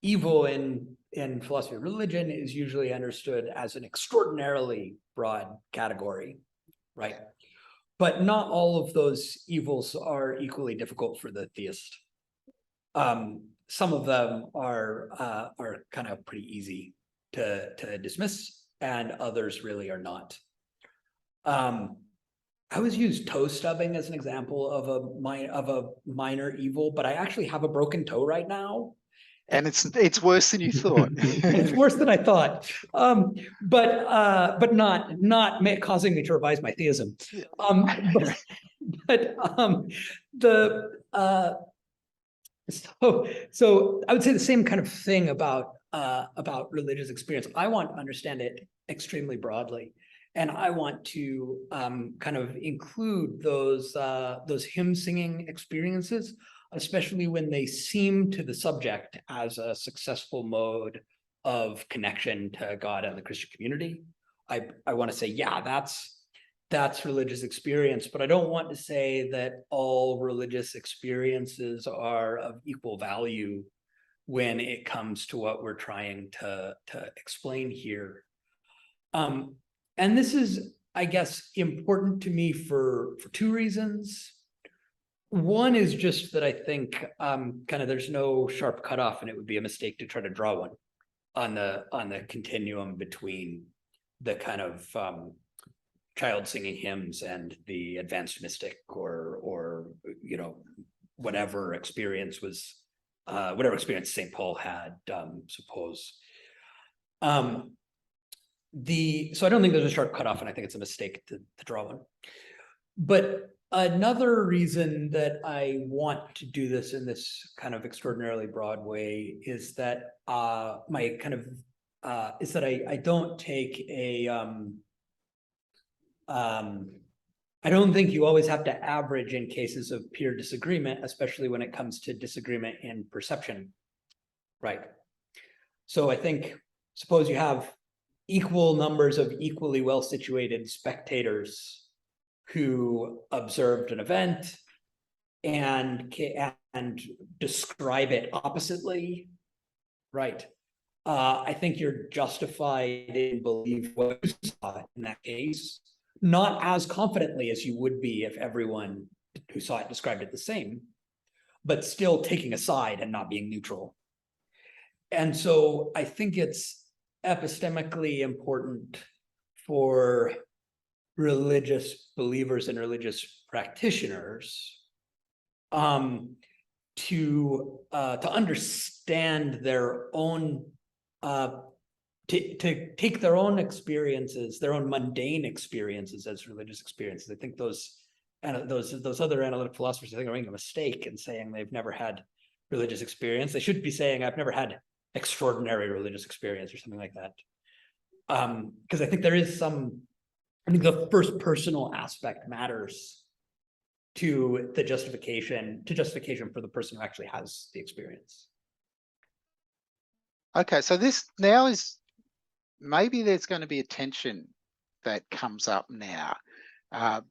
evil in philosophy of religion is usually understood as an extraordinarily broad category, right? But not all of those evils are equally difficult for the theist. Some of them are kind of pretty easy to dismiss, and others really are not. I always use toe stubbing as an example of a minor evil, but I actually have a broken toe right now. And it's worse than you thought. It's worse than I thought, but not causing me to revise my theism. So I would say the same kind of thing about religious experience. I want to understand it extremely broadly, and I want to kind of include those hymn singing experiences, especially when they seem to the subject as a successful mode of connection to God and the Christian community. I want to say, yeah, that's religious experience, but I don't want to say that all religious experiences are of equal value when it comes to what we're trying to explain here. And this is, I guess, important to me for two reasons. One is just that I think kind of there's no sharp cutoff, and it would be a mistake to try to draw one on the continuum between the kind of child singing hymns and the advanced mystic, or whatever experience St. Paul had, suppose. So I don't think there's a sharp cutoff, and I think it's a mistake to draw one. But another reason that I want to do this in this kind of extraordinarily broad way is that my kind of is that I don't take a I don't think you always have to average in cases of pure disagreement, especially when it comes to disagreement in perception, right? So I think, suppose you have equal numbers of equally well-situated spectators who observed an event and describe it oppositely, right? I think you're justified in believe what you saw in that case, not as confidently as you would be if everyone who saw it described it the same, but still taking a side and not being neutral. And so I think it's epistemically important for religious believers and religious practitioners to understand their own to take their own experiences, their own mundane experiences as religious experiences. I think those other analytic philosophers, I think, are making a mistake in saying they've never had religious experience. They should be saying, I've never had extraordinary religious experience or something like that. Because I think there is some, I think the first personal aspect matters to the justification for the person who actually has the experience. Okay, so this now is, maybe there's going to be a tension that comes up now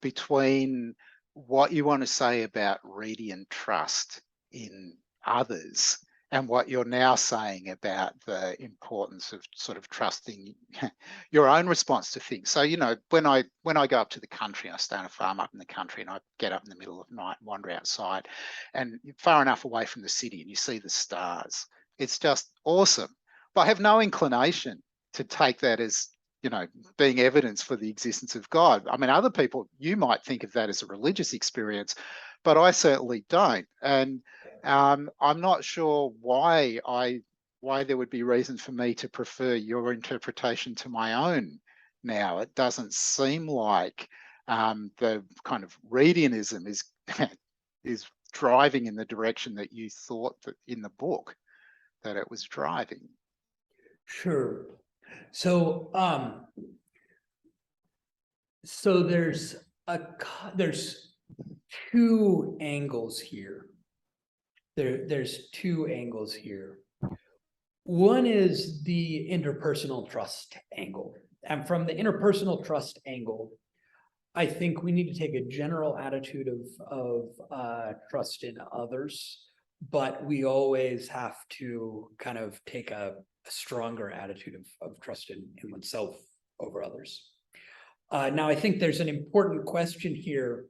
between what you want to say about radiant trust in others and what you're now saying about the importance of sort of trusting your own response to things. So, you know, when I go up to the country, I stay on a farm up in the country, and I get up in the middle of the night and wander outside, and you're far enough away from the city and you see the stars. It's just awesome. But I have no inclination to take that as, you know, being evidence for the existence of God. I mean, other people, you might think of that as a religious experience, but I certainly don't. And I'm not sure why there would be reason for me to prefer your interpretation to my own now. It doesn't seem like the kind of radianism is driving in the direction that you thought that in the book that it was driving. Sure. So there's two angles here. There's two angles here. One is the interpersonal trust angle. And from the interpersonal trust angle, I think we need to take a general attitude of trust in others, but we always have to kind of take a stronger attitude of trust in oneself over others. Now, I think there's an important question here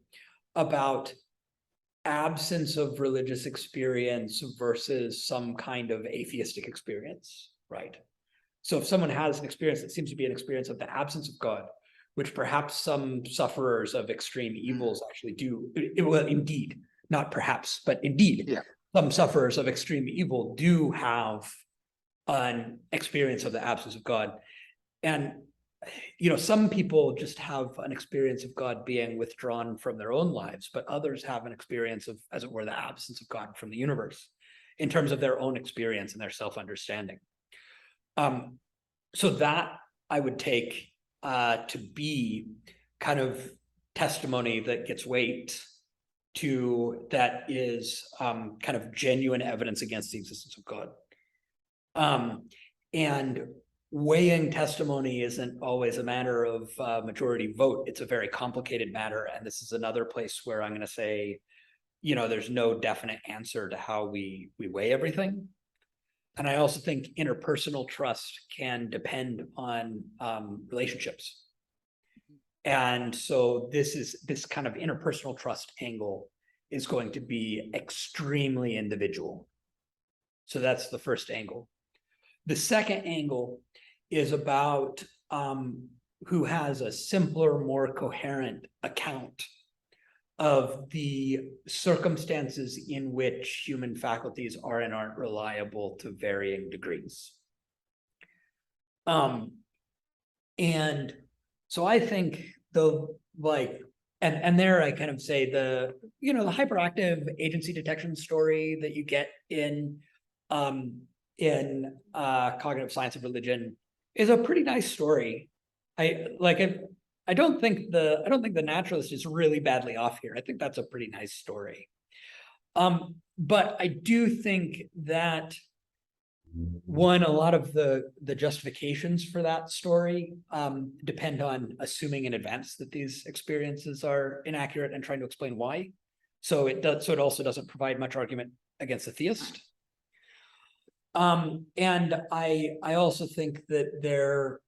about absence of religious experience versus some kind of atheistic experience, right? So if someone has an experience that seems to be an experience of the absence of God, which perhaps some sufferers of extreme evils actually do, well, indeed, not perhaps, but indeed, yeah. Some sufferers of extreme evil do have an experience of the absence of God. And, you know, some people just have an experience of God being withdrawn from their own lives, but others have an experience of, as it were, the absence of God from the universe in terms of their own experience and their self-understanding. So that I would take to be kind of testimony that gets weight, to that is kind of genuine evidence against the existence of God. And weighing testimony isn't always a matter of majority vote. It's a very complicated matter. And this is another place where I'm going to say, you know, there's no definite answer to how we weigh everything. And I also think interpersonal trust can depend on relationships. And so this kind of interpersonal trust angle is going to be extremely individual. So that's the first angle. The second angle is about who has a simpler, more coherent account of the circumstances in which human faculties are and aren't reliable to varying degrees. And so I think and there I kind of say the hyperactive agency detection story that you get in cognitive science of religion is a pretty nice story. I don't think the naturalist is really badly off here. I think that's a pretty nice story. But I do think that a lot of the justifications for that story depend on assuming in advance that these experiences are inaccurate and trying to explain why. So it also doesn't provide much argument against the theist. And I also think that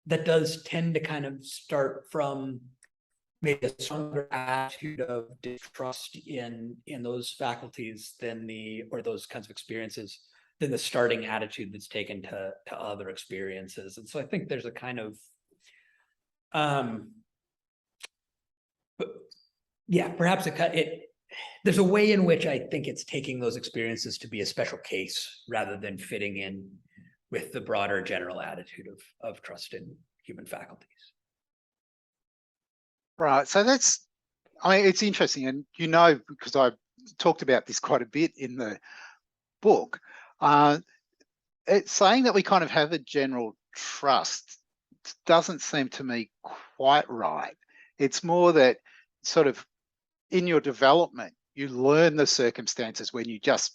that does tend to kind of start from maybe a stronger attitude of distrust in those faculties or those kinds of experiences than the starting attitude that's taken to other experiences. And so I think there's a kind of perhaps there's a way in which I think it's taking those experiences to be a special case rather than fitting in with the broader general attitude of trust in human faculties. Right. So it's interesting. And because I talked about this quite a bit in the book, it's saying that we kind of have a general trust doesn't seem to me quite right. It's more that sort of in your development, you learn the circumstances when you just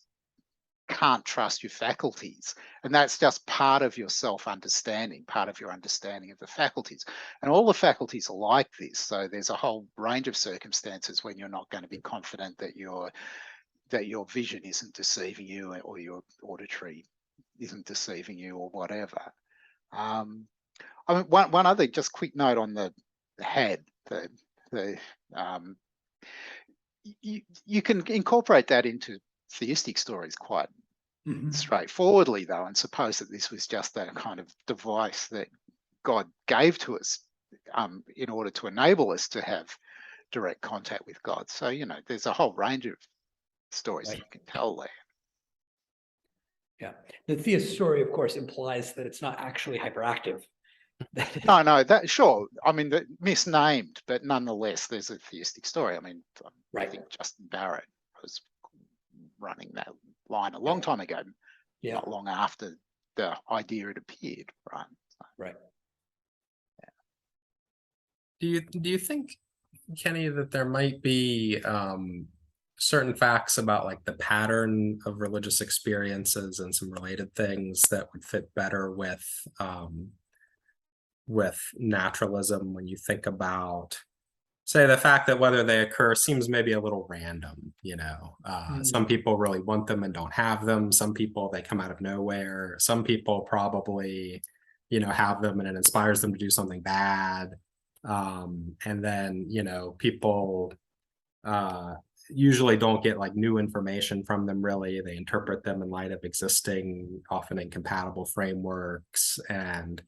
can't trust your faculties. And that's just part of your self-understanding, part of your understanding of the faculties. And all the faculties are like this. So there's a whole range of circumstances when you're not going to be confident that your vision isn't deceiving you, or your auditory isn't deceiving you, or whatever. I mean, one other just quick note on the head. You can incorporate that into theistic stories quite straightforwardly, though, and suppose that this was just that kind of device that God gave to us in order to enable us to have direct contact with God. So, there's a whole range of stories that you can tell there. Yeah. The theist story, of course, implies that it's not actually hyperactive. No, that sure. I mean, misnamed, but nonetheless, there's a theistic story. I mean, I think Justin Barrett was running that line a long time ago, not long after the idea had appeared, right? Right. Do you think, Kenny, that there might be certain facts about like the pattern of religious experiences and some related things that would fit better with naturalism when you think about, say, the fact that whether they occur seems maybe a little random, some people really want them and don't have them. Some people, they come out of nowhere. Some people probably, have them and it inspires them to do something bad. And then, people usually don't get like new information from them, really. They interpret them in light of existing, often incompatible frameworks. And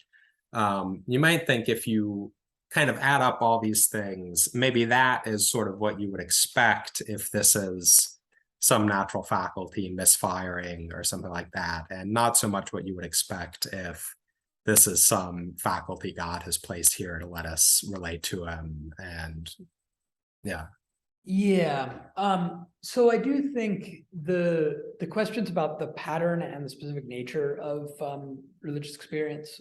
you might think if you kind of add up all these things, maybe that is sort of what you would expect if this is some natural faculty misfiring or something like that, and not so much what you would expect if this is some faculty God has placed here to let us relate to him. And so I do think the questions about the pattern and the specific nature of religious experience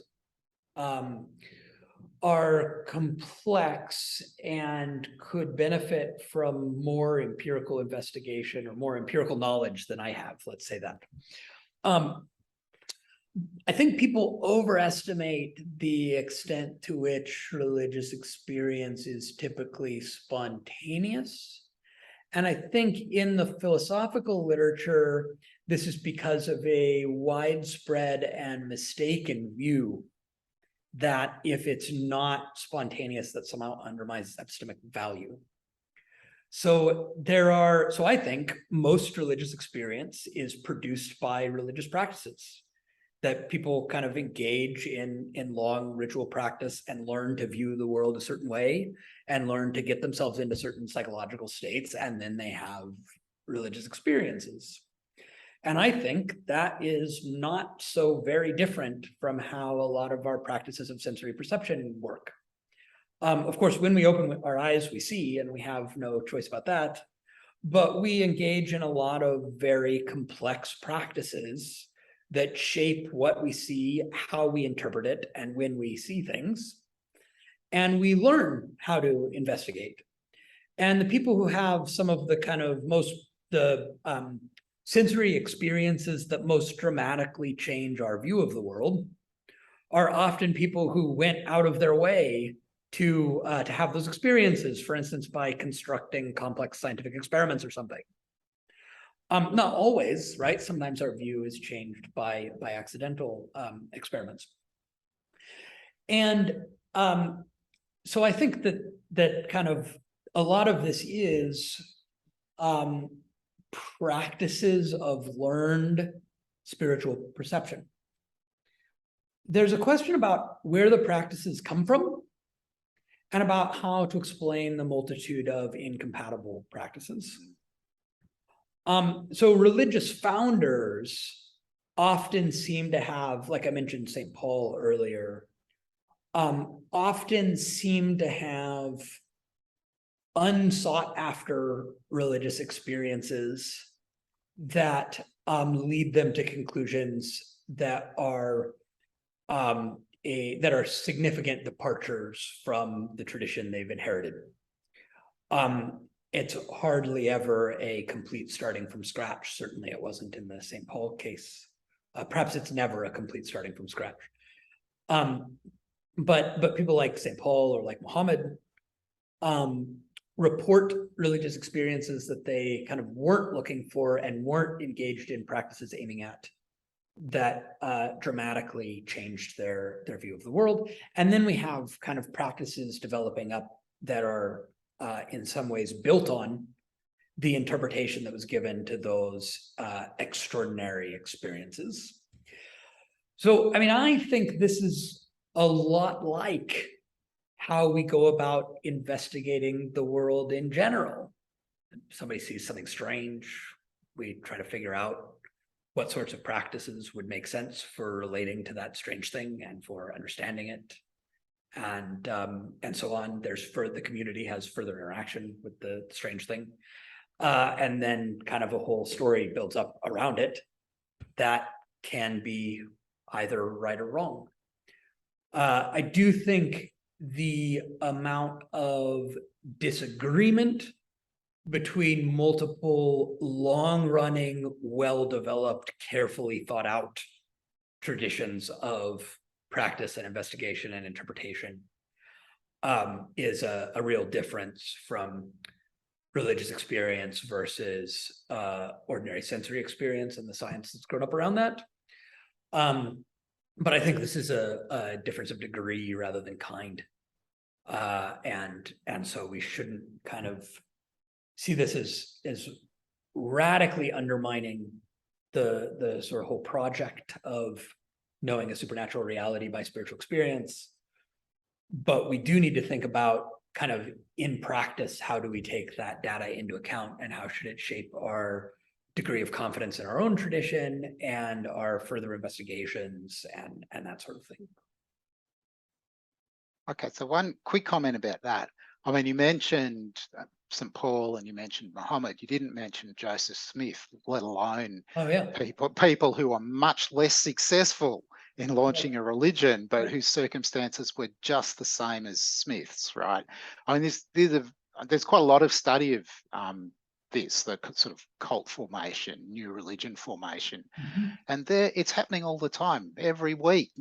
are complex and could benefit from more empirical investigation or more empirical knowledge than I have, let's say that. I think people overestimate the extent to which religious experience is typically spontaneous. And I think in the philosophical literature, this is because of a widespread and mistaken view that if it's not spontaneous, that somehow undermines epistemic value. So I think most religious experience is produced by religious practices, that people kind of engage in long ritual practice and learn to view the world a certain way and learn to get themselves into certain psychological states, and then they have religious experiences. And I think that is not so very different from how a lot of our practices of sensory perception work. Of course, when we open our eyes, we see, and we have no choice about that. But we engage in a lot of very complex practices that shape what we see, how we interpret it, and when we see things. And we learn how to investigate. And the people who have some of the kind of sensory experiences that most dramatically change our view of the world are often people who went out of their way to have those experiences, for instance, by constructing complex scientific experiments or something. Not always, right? Sometimes our view is changed by accidental experiments. And so I think that kind of a lot of this is practices of learned spiritual perception. There's a question about where the practices come from and about how to explain the multitude of incompatible practices. So religious founders often seem to have, like I mentioned St. Paul earlier, often seem to have unsought after religious experiences that lead them to conclusions that are significant departures from the tradition they've inherited. It's hardly ever a complete starting from scratch. Certainly it wasn't in the St. Paul case. Perhaps it's never a complete starting from scratch. But people like St. Paul or like Muhammad report religious experiences that they kind of weren't looking for and weren't engaged in practices aiming at, that dramatically changed their view of the world. And then we have kind of practices developing up that are in some ways built on the interpretation that was given to those extraordinary experiences. So, I mean, I think this is a lot like how we go about investigating the world in general. Somebody sees something strange, we try to figure out what sorts of practices would make sense for relating to that strange thing and for understanding it, and so on. The community has further interaction with the strange thing, and then kind of a whole story builds up around it that can be either right or wrong. I do think the amount of disagreement between multiple long-running, well-developed, carefully thought out traditions of practice and investigation and interpretation is a real difference from religious experience versus ordinary sensory experience and the science that's grown up around that. But I think this is a difference of degree rather than kind. And so we shouldn't kind of see this as radically undermining the sort of whole project of knowing a supernatural reality by spiritual experience. But we do need to think about kind of in practice, how do we take that data into account and how should it shape our degree of confidence in our own tradition and our further investigations and that sort of thing. Okay, so one quick comment about that. I mean, you mentioned St. Paul and you mentioned Muhammad. You didn't mention Joseph Smith, let alone people who are much less successful in launching a religion, but whose circumstances were just the same as Smith's, right? I mean, there's quite a lot of study of the sort of cult formation, new religion formation. Mm-hmm. And it's happening all the time. Every week,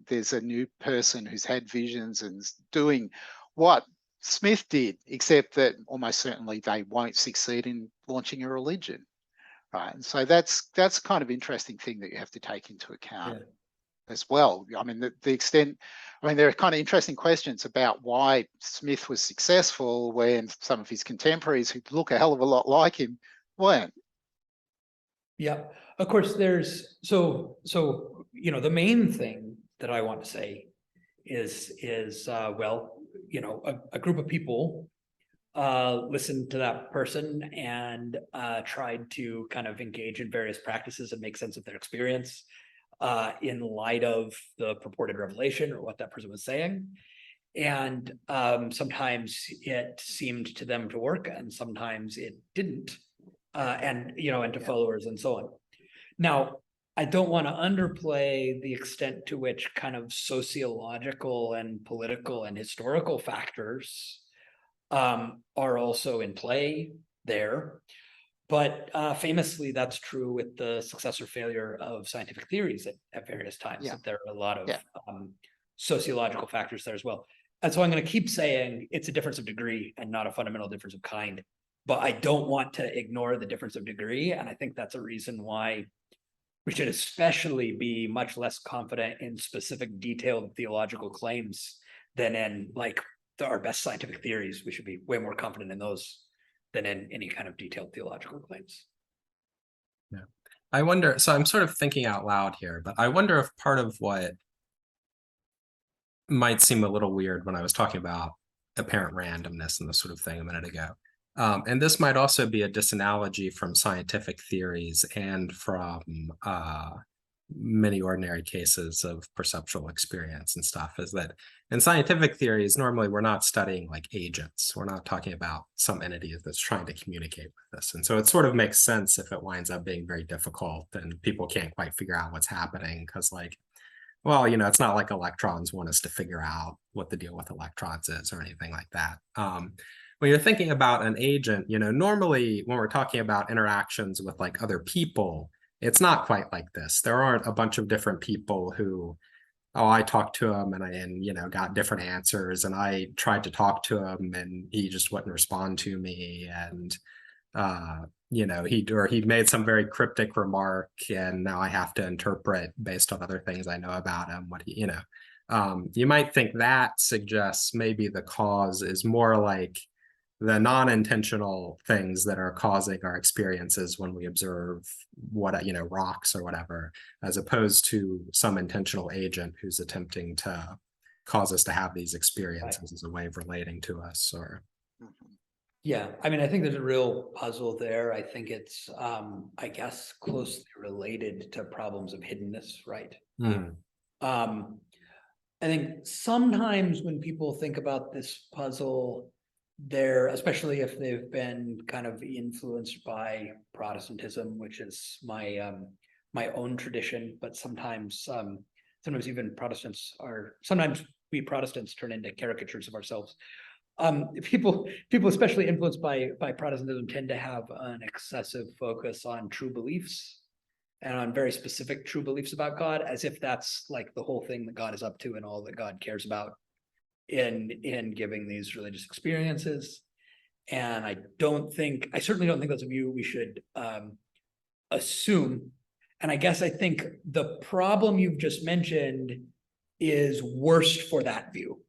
there's a new person who's had visions and doing what Smith did, except that almost certainly they won't succeed in launching a religion, right? And so that's kind of interesting thing that you have to take into account as well. I mean, the extent. I mean, there are kind of interesting questions about why Smith was successful when some of his contemporaries who look a hell of a lot like him weren't. Yeah, of course. There's so you know, the main thing that I want to say is well, you know, a group of people listened to that person and tried to kind of engage in various practices and make sense of their experience in light of the purported revelation or what that person was saying. And sometimes it seemed to them to work, and sometimes it didn't, and to followers and so on. Now, I don't want to underplay the extent to which kind of sociological and political and historical factors are also in play there. But famously, that's true with the success or failure of scientific theories at various times. Yeah. That there are a lot of Yeah. sociological factors there as well. And so I'm going to keep saying it's a difference of degree and not a fundamental difference of kind. But I don't want to ignore the difference of degree. And I think that's a reason why we should especially be much less confident in specific detailed theological claims than in our best scientific theories. We should be way more confident in those than in any kind of detailed theological claims. Yeah. I wonder, so I'm sort of thinking out loud here, but I wonder if part of what might seem a little weird when I was talking about apparent randomness and this sort of thing a minute ago. And this might also be a disanalogy from scientific theories and from many ordinary cases of perceptual experience and stuff, is that in scientific theories, normally we're not studying like agents. We're not talking about some entity that's trying to communicate with us. And so it sort of makes sense if it winds up being very difficult and people can't quite figure out what's happening because well, it's not like electrons want us to figure out what the deal with electrons is or anything like that. When you're thinking about an agent, normally when we're talking about interactions with like other people, it's not quite like this. There aren't a bunch of different people who, I talked to him and got different answers, and I tried to talk to him and he just wouldn't respond to me, and he made some very cryptic remark and now I have to interpret based on other things I know about him what you might think that suggests maybe the cause is more like the non-intentional things that are causing our experiences when we observe rocks or whatever, as opposed to some intentional agent who's attempting to cause us to have these experiences as a way of relating to us. Or yeah, I mean, I think there's a real puzzle there. I think it's I guess closely related to problems of hiddenness, right? I think sometimes when people think about this puzzle, especially if they've been kind of influenced by Protestantism, which is my my own tradition, but sometimes even sometimes we Protestants turn into caricatures of ourselves. People especially influenced by Protestantism tend to have an excessive focus on true beliefs and on very specific true beliefs about God, as if that's like the whole thing that God is up to and all that God cares about in giving these religious experiences. And I certainly don't think that's a view we should assume. And I guess I think the problem you've just mentioned is worst for that view.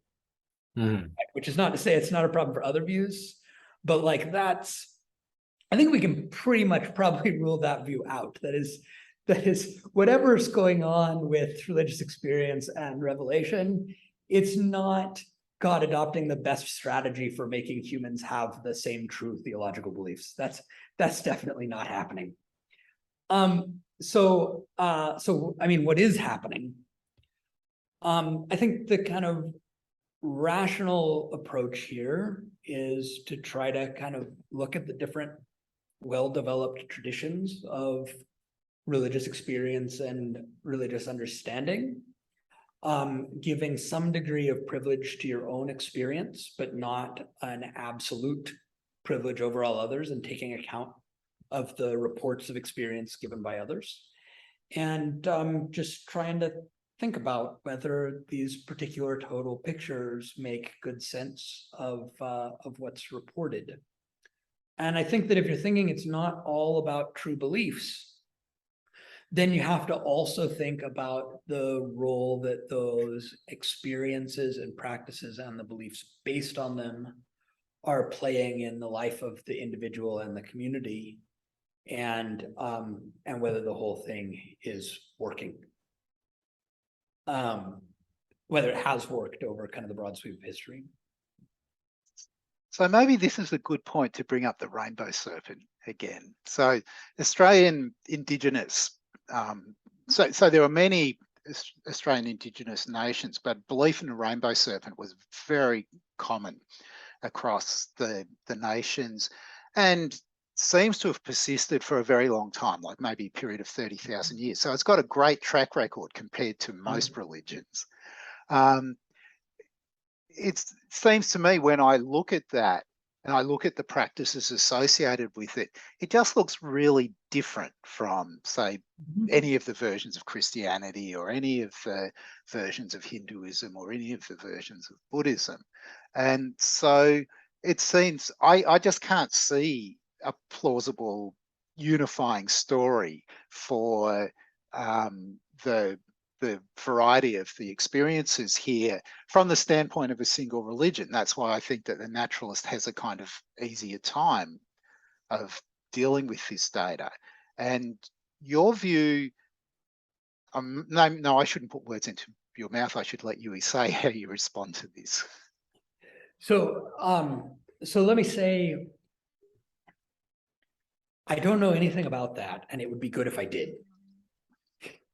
Which is not to say it's not a problem for other views, but I think we can pretty much probably rule that view out. That is whatever's going on with religious experience and revelation, it's not God adopting the best strategy for making humans have the same true theological beliefs. That's definitely not happening. So I mean, what is happening? I think the kind of rational approach here is to try to kind of look at the different well-developed traditions of religious experience and religious understanding, giving some degree of privilege to your own experience, but not an absolute privilege over all others, and taking account of the reports of experience given by others, and just trying to think about whether these particular total pictures make good sense of what's reported. And I think that if you're thinking it's not all about true beliefs, then you have to also think about the role that those experiences and practices and the beliefs based on them are playing in the life of the individual and the community, and whether the whole thing is working. Whether it has worked over kind of the broad sweep of history. So maybe this is a good point to bring up the rainbow serpent again. So Australian Indigenous, so there are many Australian Indigenous nations, but belief in the rainbow serpent was very common across the nations, and seems to have persisted for a very long time, like maybe a period of 30,000 years. So it's got a great track record compared to most religions. It seems to me, when I look at that and I look at the practices associated with it, it just looks really different from, say, any of the versions of Christianity or any of the versions of Hinduism or any of the versions of Buddhism. And so it seems, I just can't see a plausible unifying story for the variety of the experiences here from the standpoint of a single religion. That's why I think that the naturalist has a kind of easier time of dealing with this data. And your view, no, I shouldn't put words into your mouth. I should let you say how you respond to this. So, so let me say, I don't know anything about that, and it would be good if I did.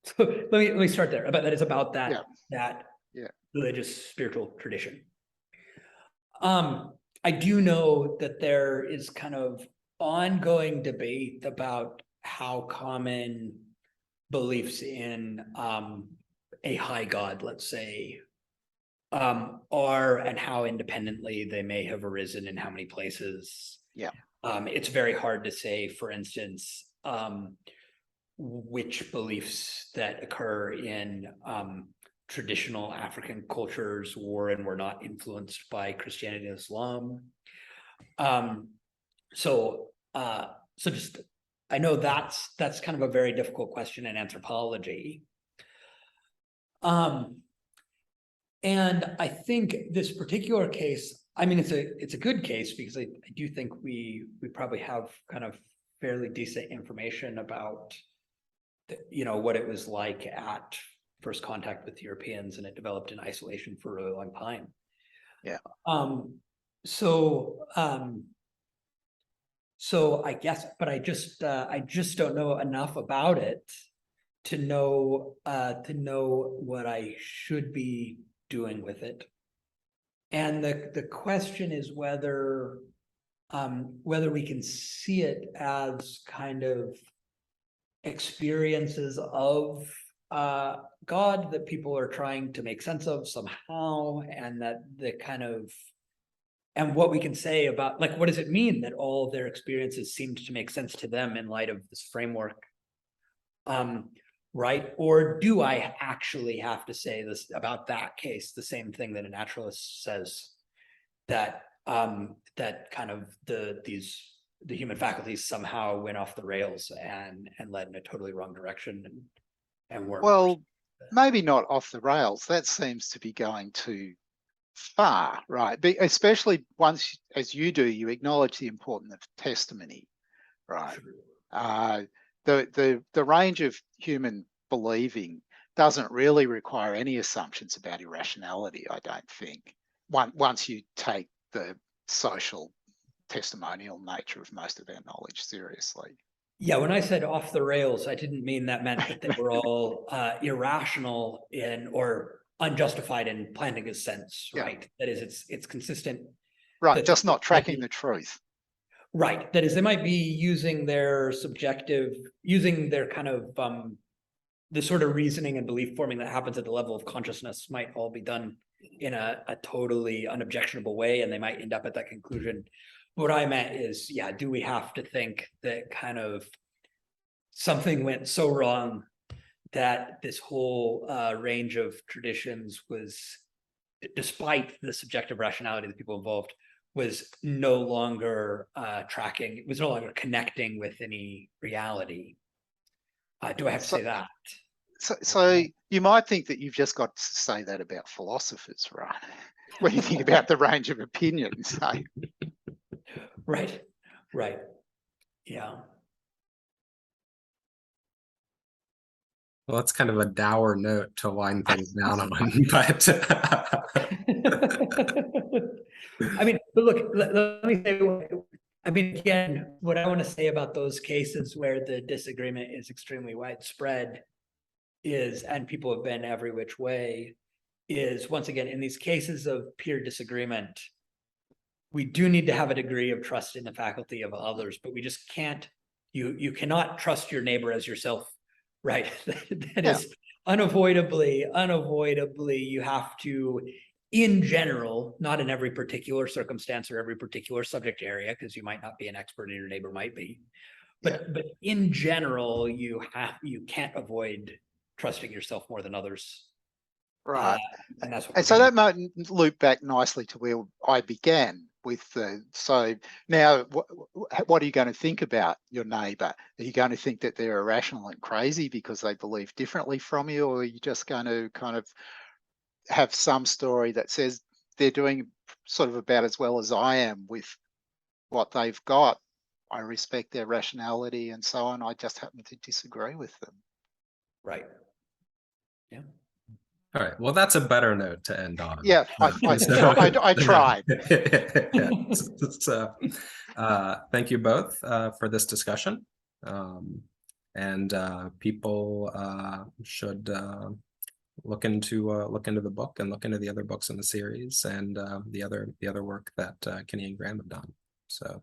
So let me start there. About that, it's about that religious spiritual tradition. I do know that there is kind of ongoing debate about how common beliefs in a high God, let's say, are, and how independently they may have arisen in how many places. Yeah. It's very hard to say, for instance, which beliefs that occur in traditional African cultures were and were not influenced by Christianity and Islam. So just, I know that's kind of a very difficult question in anthropology. And I think this particular case, I mean, it's a good case, because I do think we probably have kind of fairly decent information about what it was like at first contact with Europeans, and it developed in isolation for a really long time. Yeah. So I guess, but I just don't know enough about it to know what I should be doing with it. And the question is whether we can see it as kind of experiences of God that people are trying to make sense of somehow, and that and what we can say about, like, what does it mean that all their experiences seemed to make sense to them in light of this framework, right? Or do I actually have to say this about that case, the same thing that a naturalist says, that that kind of the human faculties somehow went off the rails and led in a totally wrong direction and weren't. Well, maybe not off the rails. That seems to be going too far, right? But especially once, as you do, you acknowledge the importance of testimony, right? The range of human believing doesn't really require any assumptions about irrationality, I don't think, once you take the social testimonial nature of most of our knowledge seriously. Yeah, when I said off the rails, I didn't mean that meant that they were all irrational or unjustified in Plantinga's sense, right? Yeah. That is, it's consistent. Right, just not tracking the truth. Right, that is, they might be using their kind of the sort of reasoning and belief forming that happens at the level of consciousness might all be done in a totally unobjectionable way, and they might end up at that conclusion. What I meant is, yeah, do we have to think that kind of something went so wrong that this whole range of traditions was, despite the subjective rationality of the people involved, was no longer tracking, it was no longer connecting with any reality? Do I have to say that? So you might think that you've just got to say that about philosophers, right? When you think about the range of opinions. Right. Yeah. Well, that's kind of a dour note to wind things down on, but I mean, but look, let me say, I mean, again, what I want to say about those cases where the disagreement is extremely widespread is, and people have been every which way, is once again, in these cases of peer disagreement, we do need to have a degree of trust in the faculty of others, but we just can't, you cannot trust your neighbor as yourself, right? That Yeah. is unavoidably, you have to, in general, not in every particular circumstance or every particular subject area, because you might not be an expert and your neighbor might be. But in general, you can't avoid trusting yourself more than others. Right. And that's what And so that might loop back nicely to where I began with so now what are you going to think about your neighbor? Are you going to think that they're irrational and crazy because they believe differently from you, or are you just going to kind of have some story that says they're doing sort of about as well as I am with what they've got? I respect their rationality and so on. I just happen to disagree with them. right. Yeah. All right. Well, that's a better note to end on. Yeah, I tried. Yeah. So, thank you both for this discussion. And people should look into the book and look into the other books in the series and the other work that Kenny and Graham have done. So